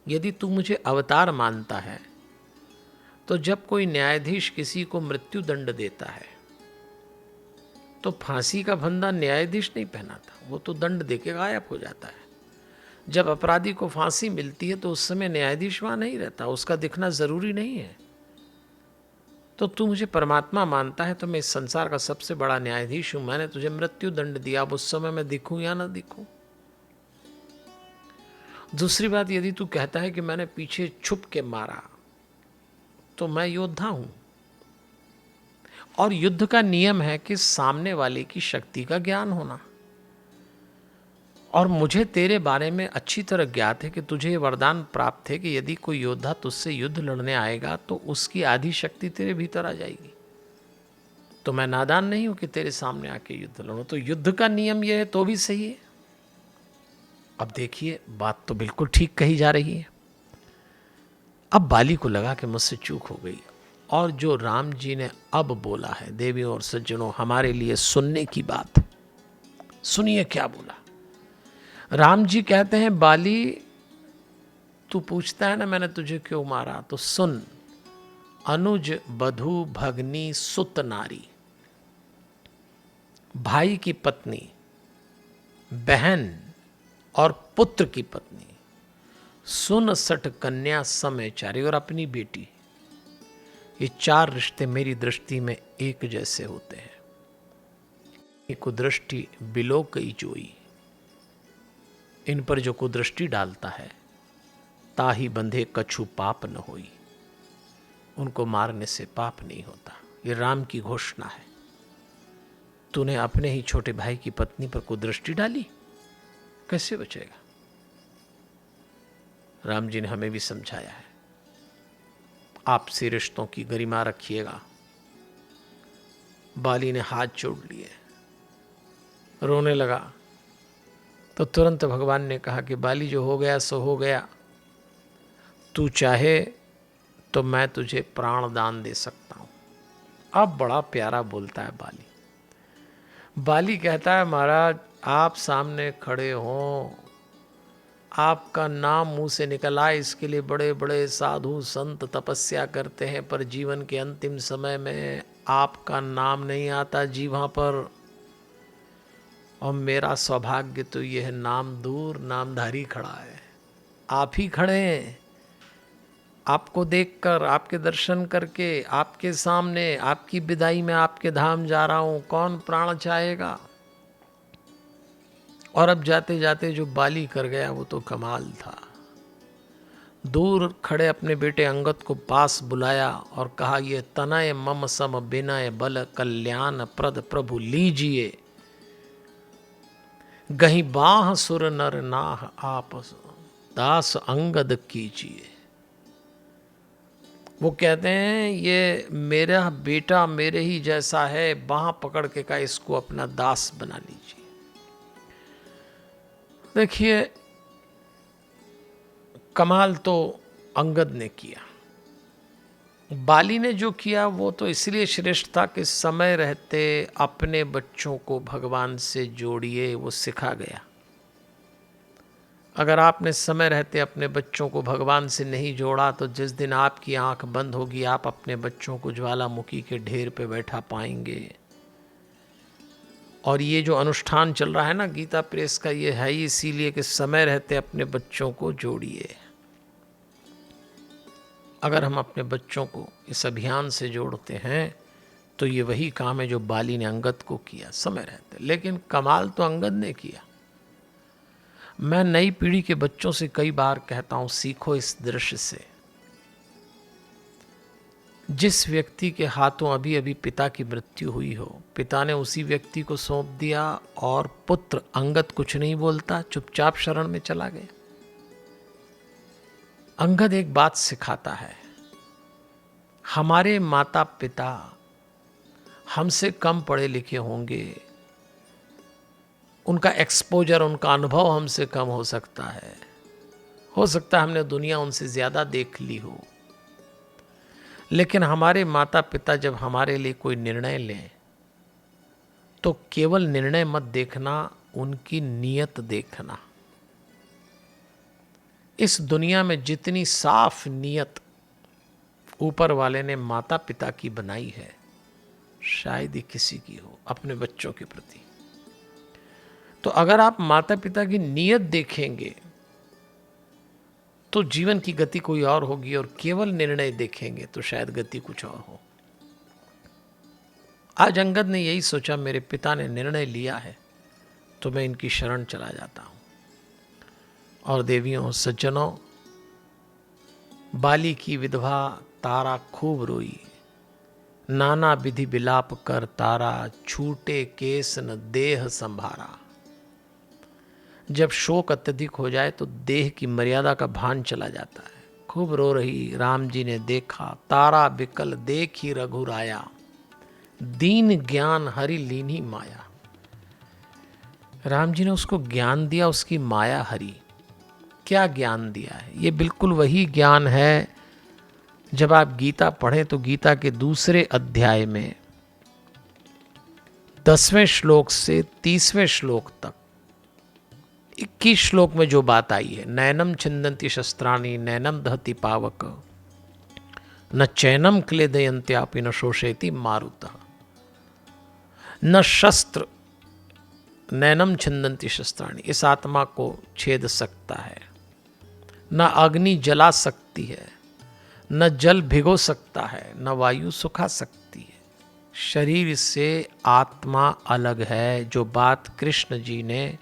Speaker 4: यदि तू मुझे अवतार मानता है तो जब कोई न्यायाधीश किसी को मृत्यु दंड देता है तो फांसी का फंदा न्यायाधीश नहीं पहनाता, वो तो दंड देके गायब हो जाता है। जब अपराधी को फांसी मिलती है तो उस समय न्यायाधीश वहां नहीं रहता, उसका दिखना जरूरी नहीं है। तो तू मुझे परमात्मा मानता है तो मैं इस संसार का सबसे बड़ा न्यायाधीश हूं। मैंने तुझे मृत्यु दंड दिया, अब उस समय मैं दिखूं या ना दिखूं। दूसरी बात, यदि तू कहता है कि मैंने पीछे छुप के मारा, तो मैं योद्धा हूं और युद्ध का नियम है कि सामने वाले की शक्ति का ज्ञान होना। और मुझे तेरे बारे में अच्छी तरह ज्ञात है कि तुझे ये वरदान प्राप्त है कि यदि कोई योद्धा तुझसे युद्ध लड़ने आएगा तो उसकी आधी शक्ति तेरे भीतर आ जाएगी। तो मैं नादान नहीं हूं कि तेरे सामने आके युद्ध लड़ूं। तो युद्ध का नियम यह है तो भी सही है। अब देखिए, बात तो बिल्कुल ठीक कही जा रही है। अब बाली को लगा कि मुझसे चूक हो गई, और जो राम जी ने अब बोला है, देवियों और सज्जनों, हमारे लिए सुनने की बात। सुनिए क्या बोला। राम जी कहते हैं, बाली तू पूछता है ना मैंने तुझे क्यों मारा, तो सुन। अनुज बधू भगनी सुत नारी, भाई की पत्नी, बहन और पुत्र की पत्नी, सुन सठ कन्या समयचारी, और अपनी बेटी, ये चार रिश्ते मेरी दृष्टि में एक जैसे होते हैं। ये कुदृष्टि बिलो कई जोई, इन पर जो कुदृष्टि डालता है ताही बंधे कछु पाप न होई, उनको मारने से पाप नहीं होता। ये राम की घोषणा है। तूने अपने ही छोटे भाई की पत्नी पर कुदृष्टि डाली, कैसे बचेगा। राम जी ने हमें भी समझाया है, आपसी रिश्तों की गरिमा रखिएगा। बाली ने हाथ जोड़ लिए, रोने लगा, तो तुरंत भगवान ने कहा कि बाली जो हो गया सो हो गया, तू चाहे तो मैं तुझे प्राण दान दे सकता हूं। अब बड़ा प्यारा बोलता है बाली। बाली कहता है, महाराज आप सामने खड़े हों, आपका नाम मुंह से निकल आए, इसके लिए बड़े बड़े साधु संत तपस्या करते हैं, पर जीवन के अंतिम समय में आपका नाम नहीं आता जीवा पर। और मेरा सौभाग्य तो यह है, नाम दूर नामधारी खड़ा है, आप ही खड़े हैं। आपको देखकर, आपके दर्शन करके, आपके सामने, आपकी विदाई में आपके धाम जा रहा हूं, कौन प्राण चाहेगा। और अब जाते जाते जो बाली कर गया वो तो कमाल था। दूर खड़े अपने बेटे अंगद को पास बुलाया और कहा, ये तनय मम सम बिनय बल कल्याण प्रद प्रभु लीजिए, गही बाह सुर नर नाह आपस दास अंगद कीजिए। वो कहते हैं ये मेरा बेटा मेरे ही जैसा है, बाह पकड़ के का इसको अपना दास बना लीजिए। देखिए कमाल तो अंगद ने किया, बाली ने जो किया वो तो इसलिए श्रेष्ठ था कि समय रहते अपने बच्चों को भगवान से जोड़िए, वो सिखा गया। अगर आपने समय रहते अपने बच्चों को भगवान से नहीं जोड़ा तो जिस दिन आपकी आंख बंद होगी आप अपने बच्चों को ज्वालामुखी के ढेर पे बैठा पाएंगे। और ये जो अनुष्ठान चल रहा है ना गीता प्रेस का, ये है ही इसीलिए कि समय रहते अपने बच्चों को जोड़िए। अगर हम अपने बच्चों को इस अभियान से जोड़ते हैं तो ये वही काम है जो बाली ने अंगद को किया समय रहते। लेकिन कमाल तो अंगद ने किया। मैं नई पीढ़ी के बच्चों से कई बार कहता हूं, सीखो इस दृश्य से। जिस व्यक्ति के हाथों अभी अभी पिता की मृत्यु हुई हो, पिता ने उसी व्यक्ति को सौंप दिया और पुत्र अंगद कुछ नहीं बोलता, चुपचाप शरण में चला गया। अंगद एक बात सिखाता है, हमारे माता पिता हमसे कम पढ़े लिखे होंगे, उनका एक्सपोजर, उनका अनुभव हमसे कम हो सकता है हमने दुनिया उनसे ज़्यादा देख ली हो, लेकिन हमारे माता पिता जब हमारे लिए कोई निर्णय लें तो केवल निर्णय मत देखना, उनकी नीयत देखना। इस दुनिया में जितनी साफ नीयत ऊपर वाले ने माता पिता की बनाई है, शायद ही किसी की हो अपने बच्चों के प्रति। तो अगर आप माता पिता की नीयत देखेंगे तो जीवन की गति कोई और होगी, और केवल निर्णय देखेंगे तो शायद गति कुछ और हो। आज अंगद ने यही सोचा, मेरे पिता ने निर्णय लिया है तो मैं इनकी शरण चला जाता हूं। और देवियों सज्जनों, बाली की विधवा तारा खूब रोई, नाना विधि विलाप कर तारा, छूटे केस न देह संभारा। जब शोक अत्यधिक हो जाए तो देह की मर्यादा का भान चला जाता है। खूब रो रही राम जी ने देखा, तारा बिकल देखी रघुराया, दीन ज्ञान हरि लीनी माया। राम जी ने उसको ज्ञान दिया, उसकी माया हरी। क्या ज्ञान दिया है? ये बिल्कुल वही ज्ञान है जब आप गीता पढ़ें तो गीता के दूसरे अध्याय में 10वें श्लोक से 30वें श्लोक तक 21 श्लोक में जो बात आई है, नैनम छिन्दन्ति शस्त्राणि नैनम दहति पावक न चैनम क्लेदयन्त्यापि न शोषयति मारुतः। न शस्त्र नैनम छिन्दन्ति शस्त्राणि इस आत्मा को छेद सकता है, न अग्नि जला सकती है, न जल भिगो सकता है, न वायु सुखा सकती है। शरीर से आत्मा अलग है। जो बात कृष्ण जी ने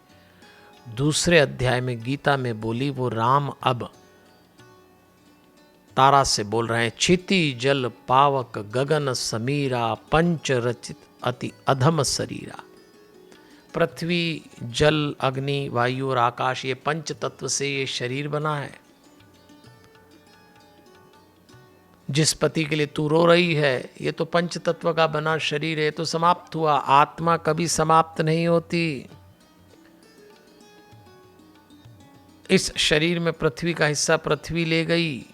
Speaker 4: दूसरे अध्याय में गीता में बोली वो राम अब तारा से बोल रहे हैं। क्षिति जल पावक गगन समीरा पंच रचित अति अधम शरीरा। पृथ्वी जल अग्नि वायु और आकाश, ये पंच तत्व से ये शरीर बना है। जिस पति के लिए तू रो रही है, ये तो पंच तत्व का बना शरीर है, तो समाप्त हुआ। आत्मा कभी समाप्त नहीं होती। इस शरीर में पृथ्वी का हिस्सा पृथ्वी ले गई,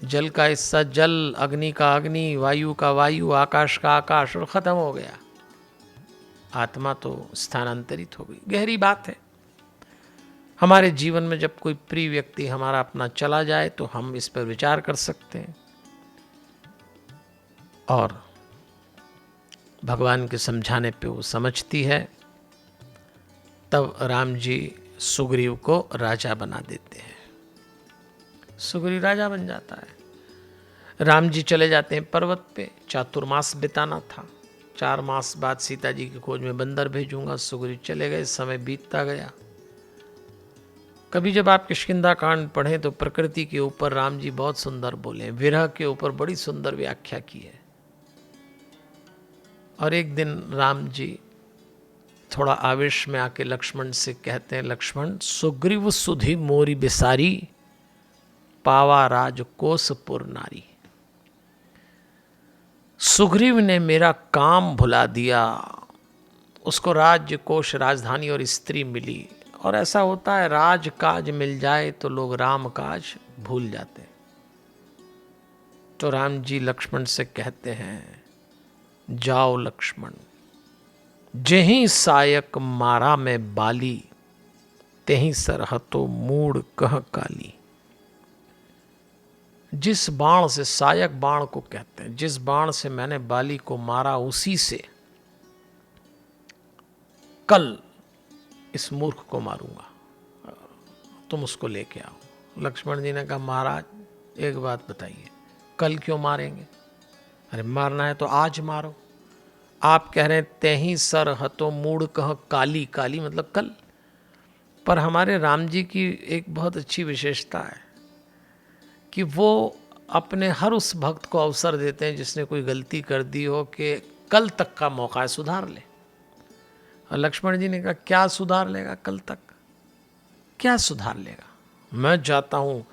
Speaker 4: जल का हिस्सा जल, अग्नि का अग्नि, वायु का वायु, आकाश का आकाश, और खत्म हो गया। आत्मा तो स्थानांतरित हो गई। गहरी बात है। हमारे जीवन में जब कोई प्रिय व्यक्ति हमारा अपना चला जाए तो हम इस पर विचार कर सकते हैं। और भगवान के समझाने पे वो समझती है। तब राम जी सुग्रीव को राजा बना देते हैं। सुग्रीव राजा बन जाता है। राम जी चले जाते हैं पर्वत पे। चातुर्मास बिताना था। 4 मास बाद सीता जी की खोज में बंदर भेजूंगा। सुग्रीव चले गए। समय बीतता गया। कभी जब आप किष्किंधा कांड पढ़ें तो प्रकृति के ऊपर राम जी बहुत सुंदर बोले, विरह के ऊपर बड़ी सुंदर व्याख्या की है। और एक दिन राम जी थोड़ा आवेश में आके लक्ष्मण से कहते हैं, लक्ष्मण सुग्रीव सुधि मोरी बिसारी, पावा राज कोसपुर नारी। सुग्रीव ने मेरा काम भुला दिया, उसको राज्य कोश राजधानी और स्त्री मिली। और ऐसा होता है, राज काज मिल जाए तो लोग राम काज भूल जाते। तो राम जी लक्ष्मण से कहते हैं, जाओ लक्ष्मण, जेहि सायक मारा में बाली, तेहि सरहतो मूड कह काली। जिस बाण से, सायक बाण को कहते हैं, जिस बाण से मैंने बाली को मारा उसी से कल इस मूर्ख को मारूंगा, तुम उसको लेके आओ। लक्ष्मण जी ने कहा, महाराज एक बात बताइए, कल क्यों मारेंगे? अरे मारना है तो आज मारो। आप कह रहे हैं तेहि सर हतो मूड कह काली, काली मतलब कल। पर हमारे राम जी की एक बहुत अच्छी विशेषता है कि वो अपने हर उस भक्त को अवसर देते हैं जिसने कोई गलती कर दी हो कि कल तक का मौका है, सुधार ले। और लक्ष्मण जी ने कहा, क्या सुधार लेगा कल तक? क्या सुधार लेगा? मैं जाता हूँ।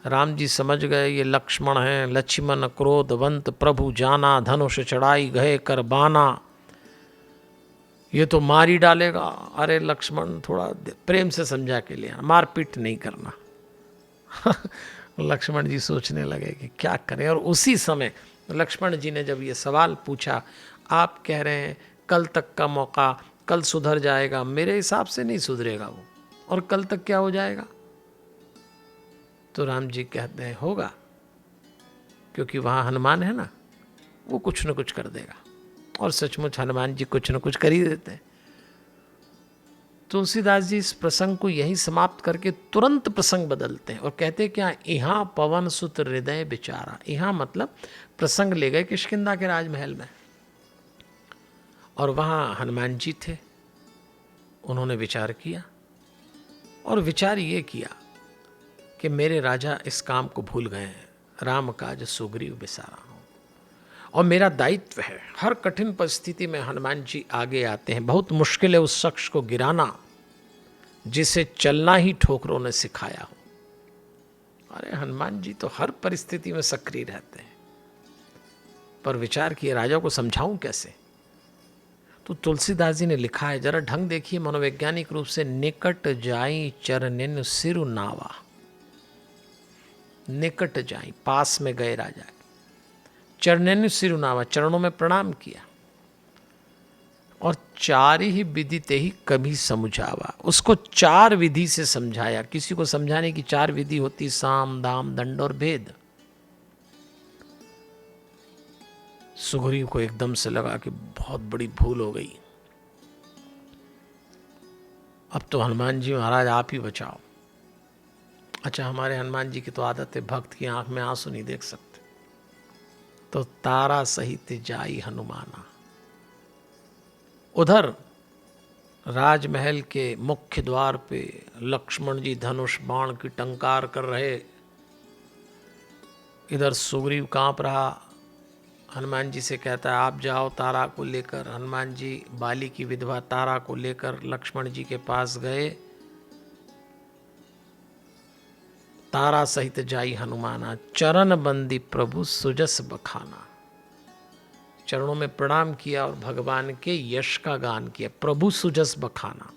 Speaker 4: राम जी समझ गए ये लक्ष्मण हैं, लक्ष्मण क्रोधवंत प्रभु जाना, धनुष चढ़ाई गए कर बाना, ये तो मार ही डालेगा। अरे लक्ष्मण थोड़ा प्रेम से समझा के लिया, मारपीट नहीं करना। लक्ष्मण जी सोचने लगे कि क्या करें। और उसी समय लक्ष्मण जी ने जब ये सवाल पूछा, आप कह रहे हैं कल तक का मौका, कल सुधर जाएगा, मेरे हिसाब से नहीं सुधरेगा वो। और कल तक क्या हो जाएगा? तो राम जी कहते हैं, होगा, क्योंकि वहां हनुमान है ना, वो कुछ न कुछ कर देगा। और सचमुच हनुमान जी कुछ न कुछ कर ही देते हैं। तुलसीदास जी इस प्रसंग को यही समाप्त करके तुरंत प्रसंग बदलते हैं और कहते हैं, क्या यहाँ पवन सुत हृदय बिचारा। यहाँ मतलब प्रसंग ले गए किष्किंधा के राजमहल में, और वहाँ हनुमान जी थे। उन्होंने विचार किया, और विचार ये किया कि मेरे राजा इस काम को भूल गए हैं, राम काज सुग्रीव बिसारा हूँ, और मेरा दायित्व है हर कठिन परिस्थिति में हनुमान जी आगे आते हैं। बहुत मुश्किल है उस शख्स को गिराना जिसे चलना ही ठोकरों ने सिखाया हो। अरे हनुमान जी तो हर परिस्थिति में सक्रिय रहते हैं। पर विचार किए, राजा को समझाऊं कैसे? तो तुलसीदास जी ने लिखा है, जरा ढंग देखिए मनोवैज्ञानिक रूप से, निकट जाई चरणन सिरु नावा। निकट जाई, पास में गए राजा, चरणन सिरु नावा, चरणों में प्रणाम किया, और चार ही विधि ते ही कभी समझावा। उसको चार विधि से समझाया। किसी को समझाने की चार विधि होती, साम दाम दंड और भेद। सुग्रीव को एकदम से लगा कि बहुत बड़ी भूल हो गई, अब तो हनुमान जी महाराज आप ही बचाओ। अच्छा, हमारे हनुमान जी की तो आदत है, भक्त की आंख में आंसू नहीं देख सकते, तो तारा सहित जाई हनुमाना। उधर राजमहल के मुख्य द्वार पे लक्ष्मण जी धनुष बाण की टंकार कर रहे, इधर सुग्रीव कांप रहा, हनुमान जी से कहता है आप जाओ तारा को लेकर। हनुमान जी बाली की विधवा तारा को लेकर लक्ष्मण जी के पास गए। तारा सहित जाई हनुमाना, चरण बंदी प्रभु सुजस बखाना। चरणों में प्रणाम किया और भगवान के यश का गान किया। प्रभु सुजस बखाना,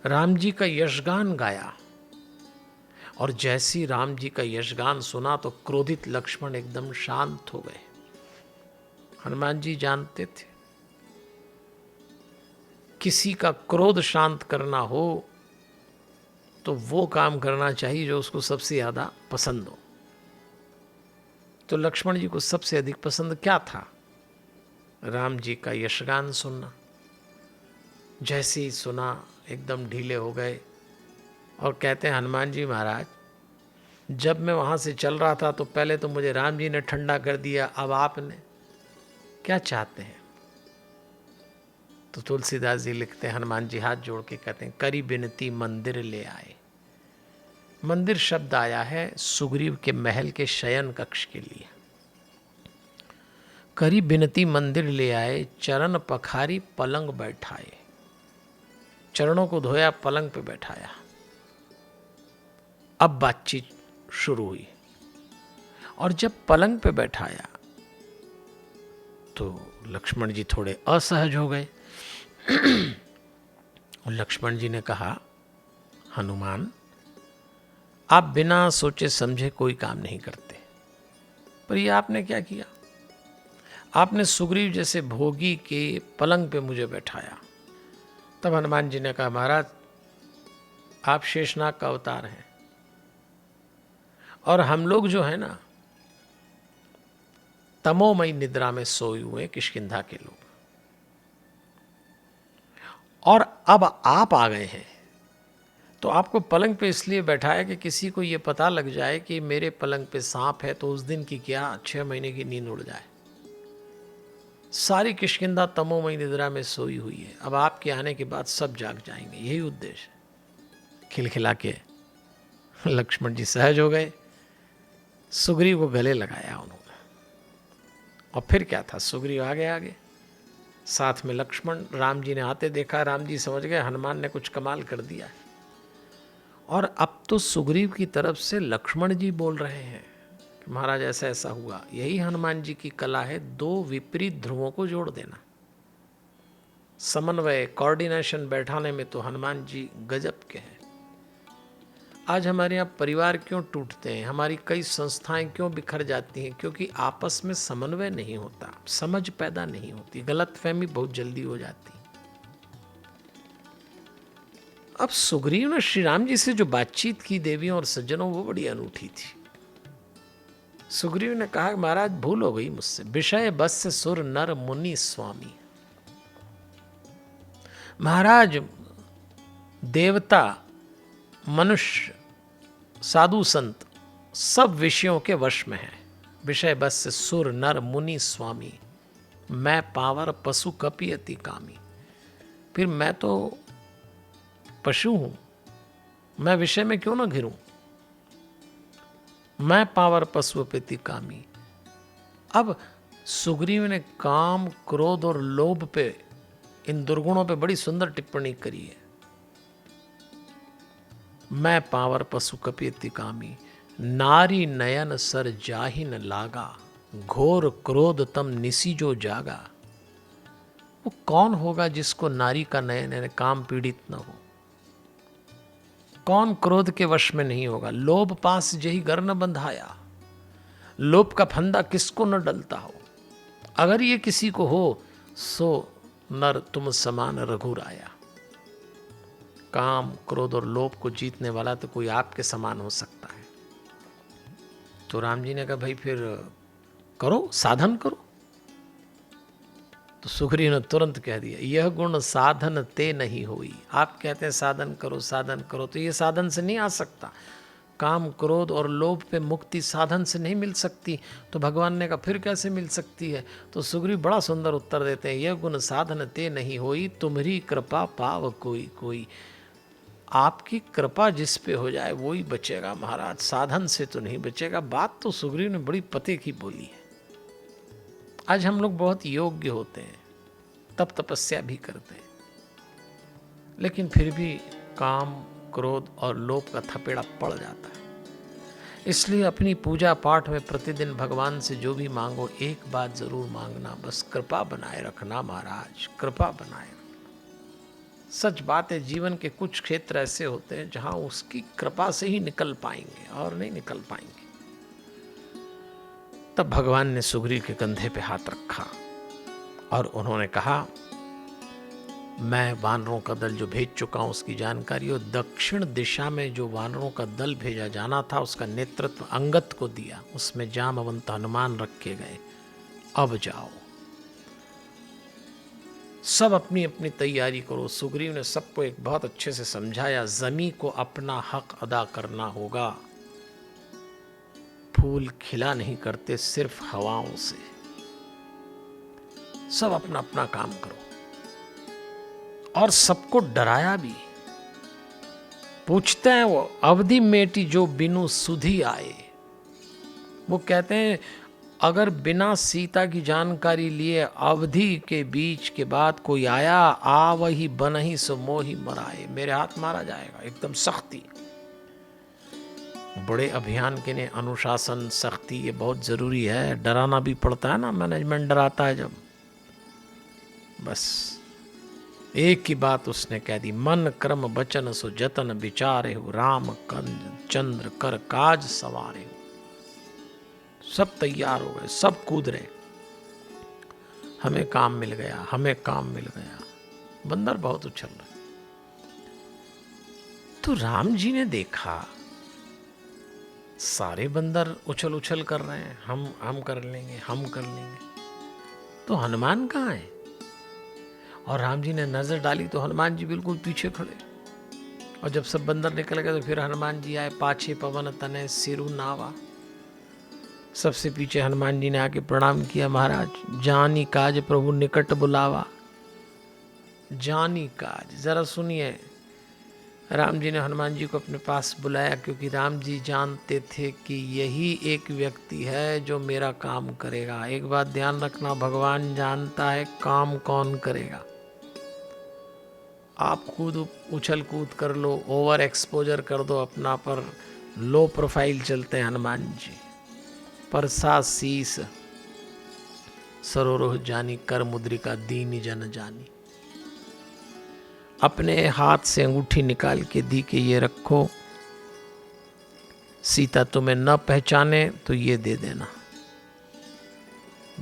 Speaker 4: राम जी का यशगान गाया। और जैसी राम जी का यशगान सुना तो क्रोधित लक्ष्मण एकदम शांत हो गए। हनुमान जी जानते थे किसी का क्रोध शांत करना हो तो वो काम करना चाहिए जो उसको सबसे ज्यादा पसंद हो। तो लक्ष्मण जी को सबसे अधिक पसंद क्या था? राम जी का यशगान सुनना। जैसे ही सुना एकदम ढीले हो गए और कहते हैं हनुमान जी महाराज, जब मैं वहाँ से चल रहा था तो पहले तो मुझे राम जी ने ठंडा कर दिया, अब आपने क्या चाहते हैं? तो तुलसीदास जी लिखते हैं, हनुमान जी हाथ जोड़ के कहते हैं, करी बिनती मंदिर ले आए। मंदिर शब्द आया है सुग्रीव के महल के शयन कक्ष के लिए। करी बिनती मंदिर ले आए, चरण पखारी पलंग बैठाए। चरणों को धोया, पलंग पे बैठाया। अब बातचीत शुरू हुई, और जब पलंग पे बैठाया तो लक्ष्मण जी थोड़े असहज हो गए। और लक्ष्मण जी ने कहा, हनुमान, आप बिना सोचे समझे कोई काम नहीं करते, पर ये आपने क्या किया? आपने सुग्रीव जैसे भोगी के पलंग पे मुझे बैठाया। तब हनुमान जी ने कहा, महाराज, आप शेषनाग का अवतार हैं, और हम लोग जो है ना, तमोमयी निद्रा में सोए हुए किष्किंधा के लोग, और अब आप आ गए हैं, तो आपको पलंग पे इसलिए बैठाया कि किसी को ये पता लग जाए कि मेरे पलंग पे सांप है, तो उस दिन की क्या 6 महीने की नींद उड़ जाए। सारी किष्किंधा तमोमयी निद्रा में सोई हुई है, अब आपके आने के बाद सब जाग जाएंगे, यही उद्देश्य है। खिलखिला के लक्ष्मण जी सहज हो गए, सुग्रीव को गले लगाया उन्होंने। और फिर क्या था, सुग्रीव आगे साथ में लक्ष्मण। राम जी ने आते देखा, राम जी समझ गए हनुमान ने कुछ कमाल कर दिया है। और अब तो सुग्रीव की तरफ से लक्ष्मण जी बोल रहे हैं कि महाराज ऐसा ऐसा हुआ। यही हनुमान जी की कला है, दो विपरीत ध्रुवों को जोड़ देना। समन्वय, कोऑर्डिनेशन बैठाने में तो हनुमान जी गजब के हैं। आज हमारे यहाँ परिवार क्यों टूटते हैं, हमारी कई संस्थाएं क्यों बिखर जाती हैं? क्योंकि आपस में समन्वय नहीं होता, समझ पैदा नहीं होती, गलतफहमी बहुत जल्दी हो जाती। अब सुग्रीव ने श्री राम जी से जो बातचीत की देवियों और सज्जनों, वो बड़ी अनूठी थी। सुग्रीव ने कहा, महाराज भूल हो गई मुझसे, विषय बस सुर नर मुनि स्वामी। महाराज, देवता, मनुष्य, साधु संत सब विषयों के वश में है। विषय बस सुर नर मुनि स्वामी, मैं पावर पशु कपि अति कामी। फिर मैं तो पशु हूं, मैं विषय में क्यों ना घिरूं? मैं पावर पशु अति कामी। अब सुग्रीव ने काम, क्रोध और लोभ पे, इन दुर्गुणों पे बड़ी सुंदर टिप्पणी करी है। मैं पावर पशु कपि अति कामी, नारी नयन सर जाहि न लागा, घोर क्रोध तम निसी जो जागा। वो कौन होगा जिसको नारी का नयन यानी काम पीड़ित न हो? कौन क्रोध के वश में नहीं होगा? लोभ पास जही घर न बंधाया, लोभ का फंदा किसको न डलता हो। अगर ये किसी को हो, सो नर तुम समान रघुराया। काम, क्रोध और लोभ को जीतने वाला तो कोई आपके समान हो सकता है। तो राम जी ने कहा, भाई फिर करो, साधन करो। तो सुग्रीव ने तुरंत कह दिया, यह गुण साधन ते नहीं होई। आप कहते हैं साधन करो, तो ये साधन से नहीं आ सकता। काम, क्रोध और लोभ पे मुक्ति साधन से नहीं मिल सकती। तो भगवान ने कहा, फिर कैसे मिल सकती है? तो सुग्रीव बड़ा सुंदर उत्तर देते हैं, यह गुण साधन ते नहीं होई, तुम्हारी कृपा पाव कोई कोई। आपकी कृपा जिस पे हो जाए वही बचेगा महाराज, साधन से तो नहीं बचेगा। बात तो सुग्रीव ने बड़ी पते की बोली है। आज हम लोग बहुत योग्य होते हैं, तप तपस्या भी करते हैं, लेकिन फिर भी काम, क्रोध और लोभ का थपेड़ा पड़ जाता है। इसलिए अपनी पूजा पाठ में प्रतिदिन भगवान से जो भी मांगो, एक बात जरूर मांगना, बस कृपा बनाए रखना महाराज, कृपा बनाए रखना। सच बात है, जीवन के कुछ क्षेत्र ऐसे होते हैं जहां उसकी कृपा से ही निकल पाएंगे और नहीं निकल पाएंगे। तब भगवान ने सुग्रीव के कंधे पे हाथ रखा और उन्होंने कहा, मैं वानरों का दल जो भेज चुका हूं उसकी जानकारी, और दक्षिण दिशा में जो वानरों का दल भेजा जाना था उसका नेतृत्व अंगद को दिया। उसमें जामवंत हनुमान रखे गए। अब जाओ, सब अपनी अपनी तैयारी करो। सुग्रीव ने सबको एक बहुत अच्छे से समझाया, जमी को अपना हक अदा करना होगा। फूल खिला नहीं करते सिर्फ हवाओं से। सब अपना अपना काम करो। और सबको डराया भी पूछते हैं वो, अवधि मेटी जो बिनु सुधी आए। वो कहते हैं अगर बिना सीता की जानकारी लिए अवधि के बीच के बाद कोई आया, आ वही बनही सो मोही मराए, मेरे हाथ मारा जाएगा, एकदम सख्ती। बड़े अभियान के ने अनुशासन, सख्ती, ये बहुत ज़रूरी है। डराना भी पड़ता है ना, मैनेजमेंट डराता है जब। बस एक ही बात उसने कह दी, मन क्रम बचन सो जतन विचारे हो, राम कंद चंद्र कर काज सवारे हो। सब तैयार हो गए, सब कूद रहे, हमें काम मिल गया, हमें काम मिल गया। बंदर बहुत उछल रहे। तो राम जी ने देखा सारे बंदर उछल उछल कर रहे हैं, हम कर लेंगे, हम कर लेंगे, तो हनुमान कहाँ है? और राम जी ने नजर डाली तो हनुमान जी बिल्कुल पीछे खड़े। और जब सब बंदर निकल गए तो फिर हनुमान जी आए, पाछे पवन तनय सिरु नावा। सबसे पीछे हनुमान जी ने आके प्रणाम किया, महाराज जानी काज प्रभु निकट बुलावा। जानी काज, जरा सुनिए, राम जी ने हनुमान जी को अपने पास बुलाया क्योंकि राम जी जानते थे कि यही एक व्यक्ति है जो मेरा काम करेगा। एक बात ध्यान रखना, भगवान जानता है काम कौन करेगा। आप खुद उछल कूद कर लो, ओवर एक्सपोजर कर दो अपना, पर लो प्रोफाइल चलते हैं हनुमान जी। परसा शीस सरोरोह जानी, कर मुद्रिका दीनी जन जानी। अपने हाथ से अंगूठी निकाल के दी कि ये रखो, सीता तुम्हें न पहचाने तो ये दे देना।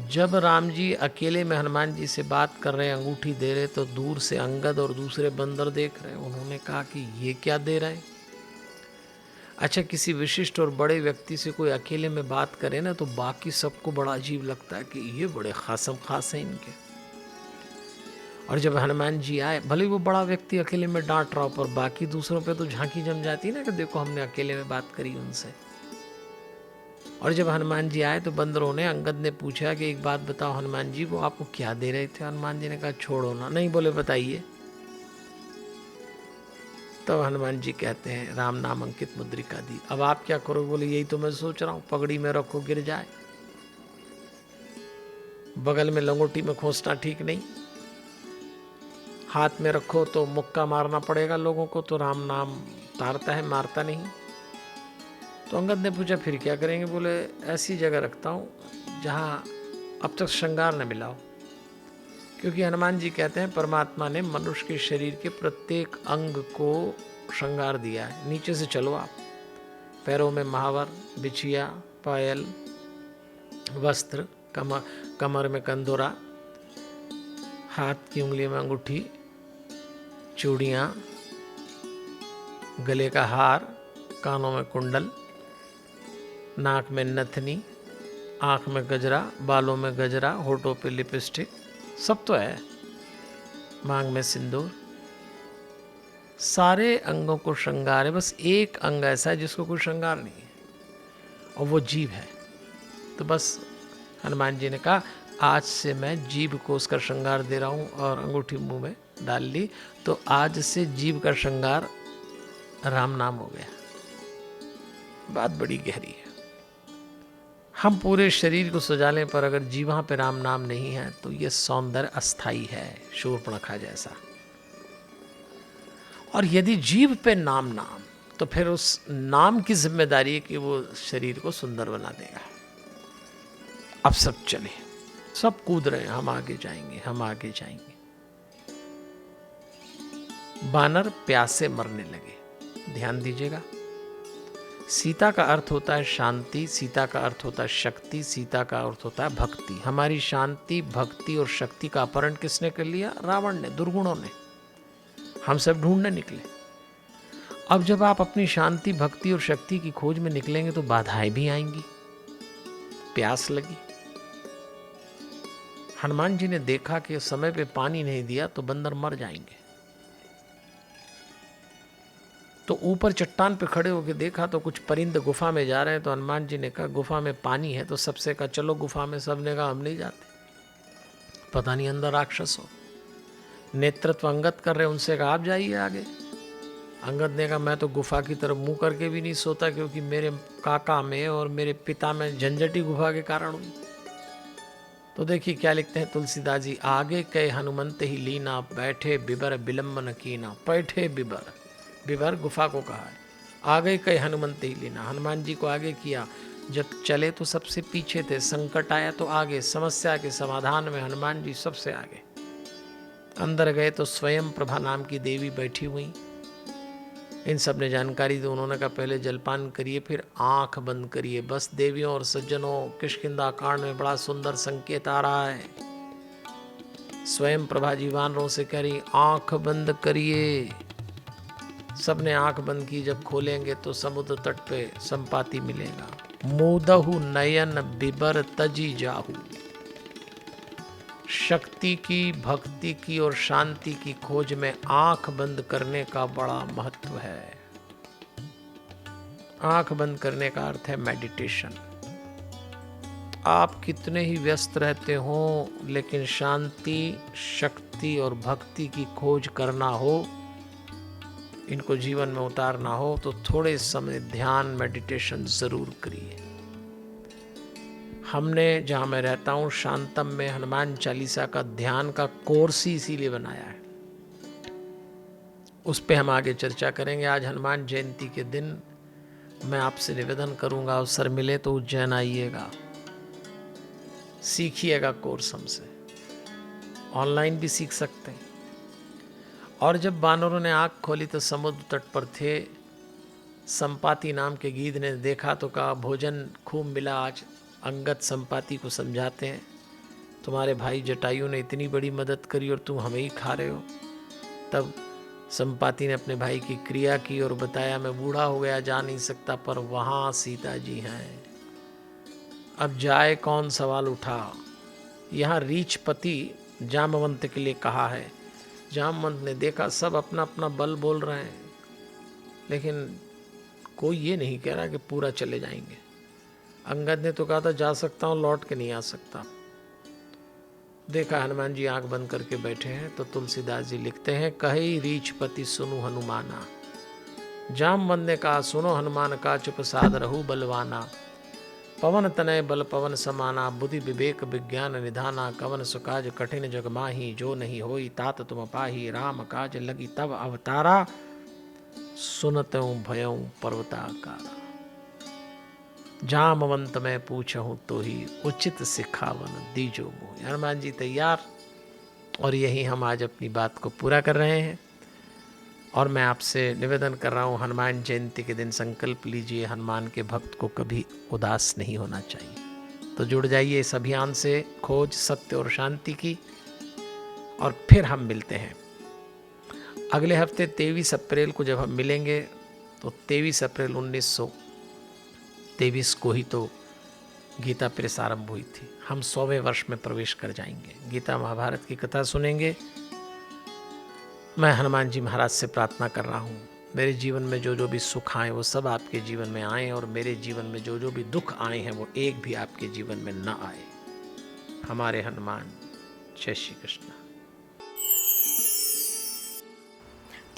Speaker 4: जब राम जी अकेले में हनुमान जी से बात कर रहे, अंगूठी दे रहे, तो दूर से अंगद और दूसरे बंदर देख रहे। उन्होंने कहा कि ये क्या दे रहे हैं? अच्छा, किसी विशिष्ट और बड़े व्यक्ति से कोई अकेले में बात करे ना तो बाकी सबको बड़ा अजीब लगता है कि ये बड़े खासम खास हैं इनके। और जब हनुमान जी आए, भले वो बड़ा व्यक्ति अकेले में डांट रहा हो, पर बाकी दूसरों पे तो झांकी जम जाती है ना कि देखो हमने अकेले में बात करी उनसे। और जब हनुमान जी आए तो बंदरों ने, अंगद ने पूछा कि एक बात बताओ हनुमान जी, वो आपको क्या दे रहे थे? हनुमान जी ने कहा छोड़ो ना। नहीं बोले बताइए। तो हनुमान जी कहते हैं राम नाम अंकित मुद्रिका दी। अब आप क्या करोगे? बोले यही तो मैं सोच रहा हूँ, पगड़ी में रखो गिर जाए, बगल में लंगोटी में खोसना ठीक नहीं, हाथ में रखो तो मुक्का मारना पड़ेगा लोगों को, तो राम नाम तारता है, मारता नहीं। तो अंगद ने पूछा फिर क्या करेंगे? बोले ऐसी जगह रखता हूँ जहाँ अब तक श्रृंगार न मिला हो। क्योंकि हनुमान जी कहते हैं परमात्मा ने मनुष्य के शरीर के प्रत्येक अंग को श्रृंगार दिया है। नीचे से चलो आप, पैरों में महावर, बिछिया, पायल, वस्त्र, कमर में कंदोरा, हाथ की उंगली में अंगूठी, चूड़ियाँ, गले का हार, कानों में कुंडल, नाक में नथनी, आँख में गजरा, बालों में गजरा, होठों पे लिपस्टिक, सब तो है, मांग में सिंदूर, सारे अंगों को श्रृंगार है। बस एक अंग ऐसा है जिसको कोई श्रृंगार नहीं है, और वो जीभ है। तो बस हनुमान जी ने कहा आज से मैं जीभ को उसका श्रृंगार दे रहा हूँ, और अंगूठी मुंह में डाल ली, तो आज से जीभ का श्रृंगार राम नाम हो गया। बात बड़ी गहरी है। हम पूरे शरीर को सजा लें, पर अगर जीवा पे राम नाम नहीं है तो ये सौंदर्य अस्थाई है, शूर्पणखा जैसा। और यदि जीव पे नाम तो फिर उस नाम की जिम्मेदारी है कि वो शरीर को सुंदर बना देगा। अब सब चले, सब कूद रहे हैं, हम आगे जाएंगे, हम आगे जाएंगे। बानर प्यासे मरने लगे। ध्यान दीजिएगा, सीता का अर्थ होता है शांति, सीता का अर्थ होता है शक्ति, सीता का अर्थ होता है भक्ति। हमारी शांति, भक्ति और शक्ति का अपहरण किसने कर लिया? रावण ने, दुर्गुणों ने। हम सब ढूंढने निकले। अब जब आप अपनी शांति, भक्ति और शक्ति की खोज में निकलेंगे तो बाधाएं भी आएंगी। प्यास लगी। हनुमान जी ने देखा कि समय पे पानी नहीं दिया तो बंदर मर जाएंगे। तो ऊपर चट्टान पे खड़े होकर देखा तो कुछ परिंद गुफा में जा रहे हैं। तो हनुमान जी ने कहा गुफा में पानी है, तो सबसे कहा चलो गुफा में। सबने कहा हम नहीं जाते, पता नहीं अंदर राक्षस हो। नेतृत्व अंगद कर रहे, उनसे कहा आप जाइए आगे। अंगद ने कहा मैं तो गुफा की तरफ मुंह करके भी नहीं सोता, क्योंकि मेरे काका में और मेरे पिता में झंझटी गुफा के कारण हुई। तो देखिए क्या लिखते हैं तुलसीदास जी, आगे कहे हनुमंत ही लीना, बैठे बिबर बिलम्बन कीना। बैठे बिबर, बिबर गुफा को कहा है, आगे कहे हनुमंत ही लीना, हनुमान जी को आगे किया। जब चले तो सबसे पीछे थे, संकट आया तो आगे, समस्या के समाधान में हनुमान जी सबसे आगे। अंदर गए तो स्वयं प्रभा नाम की देवी बैठी हुई। इन सब ने जानकारी दी। उन्होंने कहा पहले जलपान करिए, फिर आंख बंद करिए। बस देवियों और सज्जनों, किष्किंधा कांड में बड़ा सुंदर संकेत आ रहा है। स्वयं प्रभा जी वानरों से कह रही आंख बंद करिए। सबने आंख बंद की। जब खोलेंगे तो समुद्र तट पे संपाति मिलेगा। मोदहु नयन बिबर तजी जाहू। शक्ति की, भक्ति की और शांति की खोज में आंख बंद करने का बड़ा महत्व है। आंख बंद करने का अर्थ है मेडिटेशन। आप कितने ही व्यस्त रहते हो, लेकिन शांति, शक्ति और भक्ति की खोज करना हो, इनको जीवन में उतारना हो, तो थोड़े समय ध्यान, मेडिटेशन जरूर करिए। हमने जहाँ मैं रहता हूँ शांतम में हनुमान चालीसा का ध्यान का कोर्स ही इसीलिए बनाया है। उस पे हम आगे चर्चा करेंगे। आज हनुमान जयंती के दिन मैं आपसे निवेदन करूंगा, अवसर मिले तो उज्जैन आइएगा, सीखिएगा कोर्स हमसे। ऑनलाइन भी सीख सकते हैं। और जब बानरों ने आँख खोली तो समुद्र तट पर थे। संपाति नाम के गीध ने देखा तो कहा भोजन खूब मिला आज। अंगद संपाति को समझाते हैं, तुम्हारे भाई जटायु ने इतनी बड़ी मदद करी और तुम हमें ही खा रहे हो। तब संपाति ने अपने भाई की क्रिया की और बताया मैं बूढ़ा हो गया, जा नहीं सकता, पर वहाँ सीता जी हैं। अब जाए कौन सवाल उठा। यहाँ रीछपति जामवंत के लिए कहा है। जामवंत ने देखा सब अपना अपना बल बोल रहे हैं, लेकिन कोई ये नहीं कह रहा कि पूरा चले जाएंगे। अंगद ने तो कहा था जा सकता हूँ, लौट के नहीं आ सकता। देखा हनुमान जी आंख बंद करके बैठे हैं, तो तुलसीदास जी लिखते हैं कही रीछपति सुनु हनुमाना। जामवंत ने कहा सुनो हनुमान का, चुप साध रहु बलवाना। पवन तनय बल पवन समाना, बुद्धि विवेक विज्ञान निधाना। कवन सुकाज कठिन जग माही, जो नहीं होई तात तुम पाही। राम काज लगी तब अवतारा, सुनतऊं भयऊं पर्वताकारा। जामवंत मैं पूछूं तो ही, उचित सिखावन दीजो मोहि। हनुमान जी तैयार, और यही हम आज अपनी बात को पूरा कर रहे हैं। और मैं आपसे निवेदन कर रहा हूँ, हनुमान जयंती के दिन संकल्प लीजिए, हनुमान के भक्त को कभी उदास नहीं होना चाहिए। तो जुड़ जाइए इस अभियान से, खोज सत्य और शांति की। और फिर हम मिलते हैं अगले हफ्ते 23 अप्रैल को। जब हम मिलेंगे तो 23 अप्रैल 1923 को ही तो गीता प्रेस आरंभ हुई थी। हम 100वें वर्ष में प्रवेश कर जाएंगे। गीता महाभारत की कथा सुनेंगे। मैं हनुमान जी महाराज से प्रार्थना कर रहा हूँ, मेरे जीवन में जो जो भी सुख आए वो सब आपके जीवन में आए, और मेरे जीवन में जो जो भी दुख आए हैं वो एक भी आपके जीवन में न आए। हमारे हनुमान। जय श्री कृष्ण।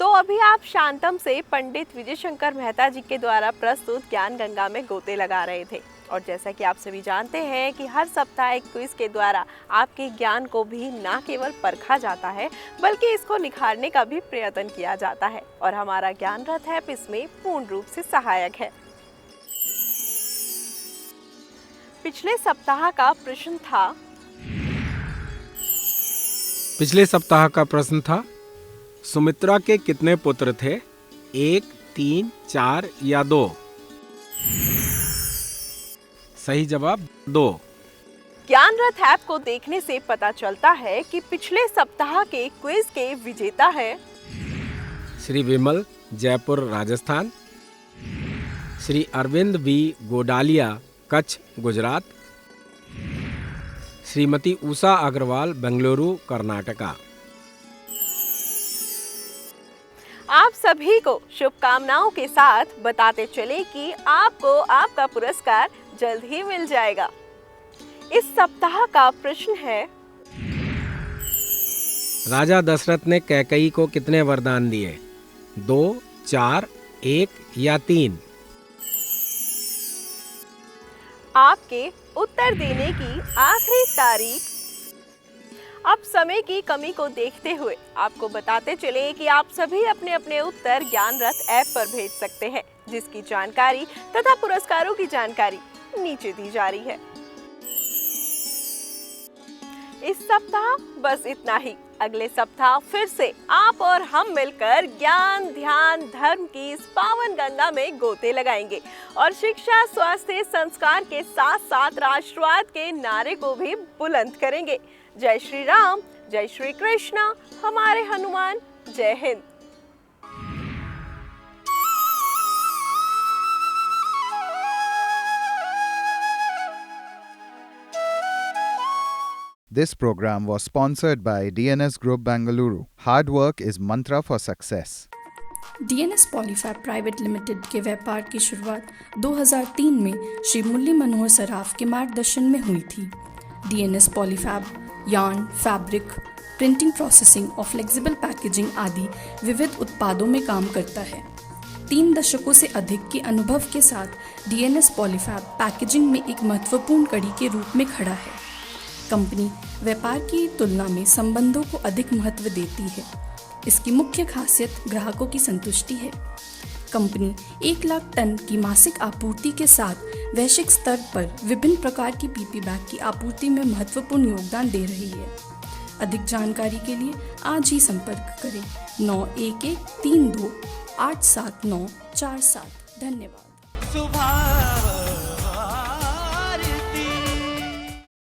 Speaker 3: तो अभी आप शांतम से पंडित विजय शंकर मेहता जी के द्वारा प्रस्तुत ज्ञान गंगा में गोते लगा रहे थे। और जैसा कि आप सभी जानते हैं कि हर सप्ताह एक क्विज के द्वारा आपके ज्ञान को भी न केवल परखा जाता है, बल्कि इसको निखारने का भी प्रयत्न किया जाता है। और हमारा ज्ञान रथ ऐप इसमें पूर्ण रूप से सहायक है। पिछले सप्ताह का प्रश्न था
Speaker 5: सुमित्रा के कितने पुत्र थे? 1, 3, 4 या 2? सही जवाब 2।
Speaker 3: ज्ञान रथ ऐप को देखने से पता चलता है कि पिछले सप्ताह के क्विज के विजेता है
Speaker 5: श्री विमल, जयपुर राजस्थान। श्री अरविंद बी गोडालिया, कच्छ गुजरात। श्रीमती उषा अग्रवाल, बेंगलुरु कर्नाटका।
Speaker 3: आप सभी को शुभकामनाओं के साथ बताते चले कि आपको आपका पुरस्कार जल्द ही मिल जाएगा। इस सप्ताह का प्रश्न है,
Speaker 5: राजा दशरथ ने कैकेयी को कितने वरदान दिए? 2, 4, 1 या 3?
Speaker 3: आपके उत्तर देने की आखिरी तारीख। अब समय की कमी को देखते हुए आपको बताते चले कि आप सभी अपने अपने उत्तर ज्ञान रथ ऐप पर भेज सकते हैं, जिसकी जानकारी तथा पुरस्कारों की जानकारी नीचे दी जा रही है। इस सप्ताह बस इतना ही। अगले सप्ताह फिर से आप और हम मिलकर ज्ञान, ध्यान, धर्म की इस पावन गंगा में गोते लगाएंगे और शिक्षा, स्वास्थ्य, संस्कार के साथ साथ राष्ट्रवाद के नारे को भी बुलंद करेंगे। जय श्री राम, जय श्री कृष्णा, हमारे हनुमान। जय Hind.
Speaker 1: This program was sponsored by DNS Group Bangalore. Hard work is mantra for success.
Speaker 2: DNS Polyfab private limited के व्यापार की शुरुआत 2003 में श्री मुरली मनोहर सराफ के मार्गदर्शन में हुई थी। DNS Polyfab yarn, fabric, printing, processing और फ्लेक्सिबल पैकेजिंग आदि विविध उत्पादों में काम करता है। 3 दशकों से अधिक के अनुभव के साथ डीएनएस पॉलीफैब पैकेजिंग में एक महत्वपूर्ण कड़ी के रूप में खड़ा है। कंपनी व्यापार की तुलना में संबंधों को अधिक महत्व देती है। इसकी मुख्य खासियत ग्राहकों की संतुष्टि है। कंपनी 1 लाख टन की मासिक आपूर्ति के साथ वैश्विक स्तर पर विभिन्न प्रकार की पीपी बैग की आपूर्ति में महत्वपूर्ण योगदान दे रही है। अधिक जानकारी के लिए आज ही संपर्क करें 9132 87947। धन्यवाद।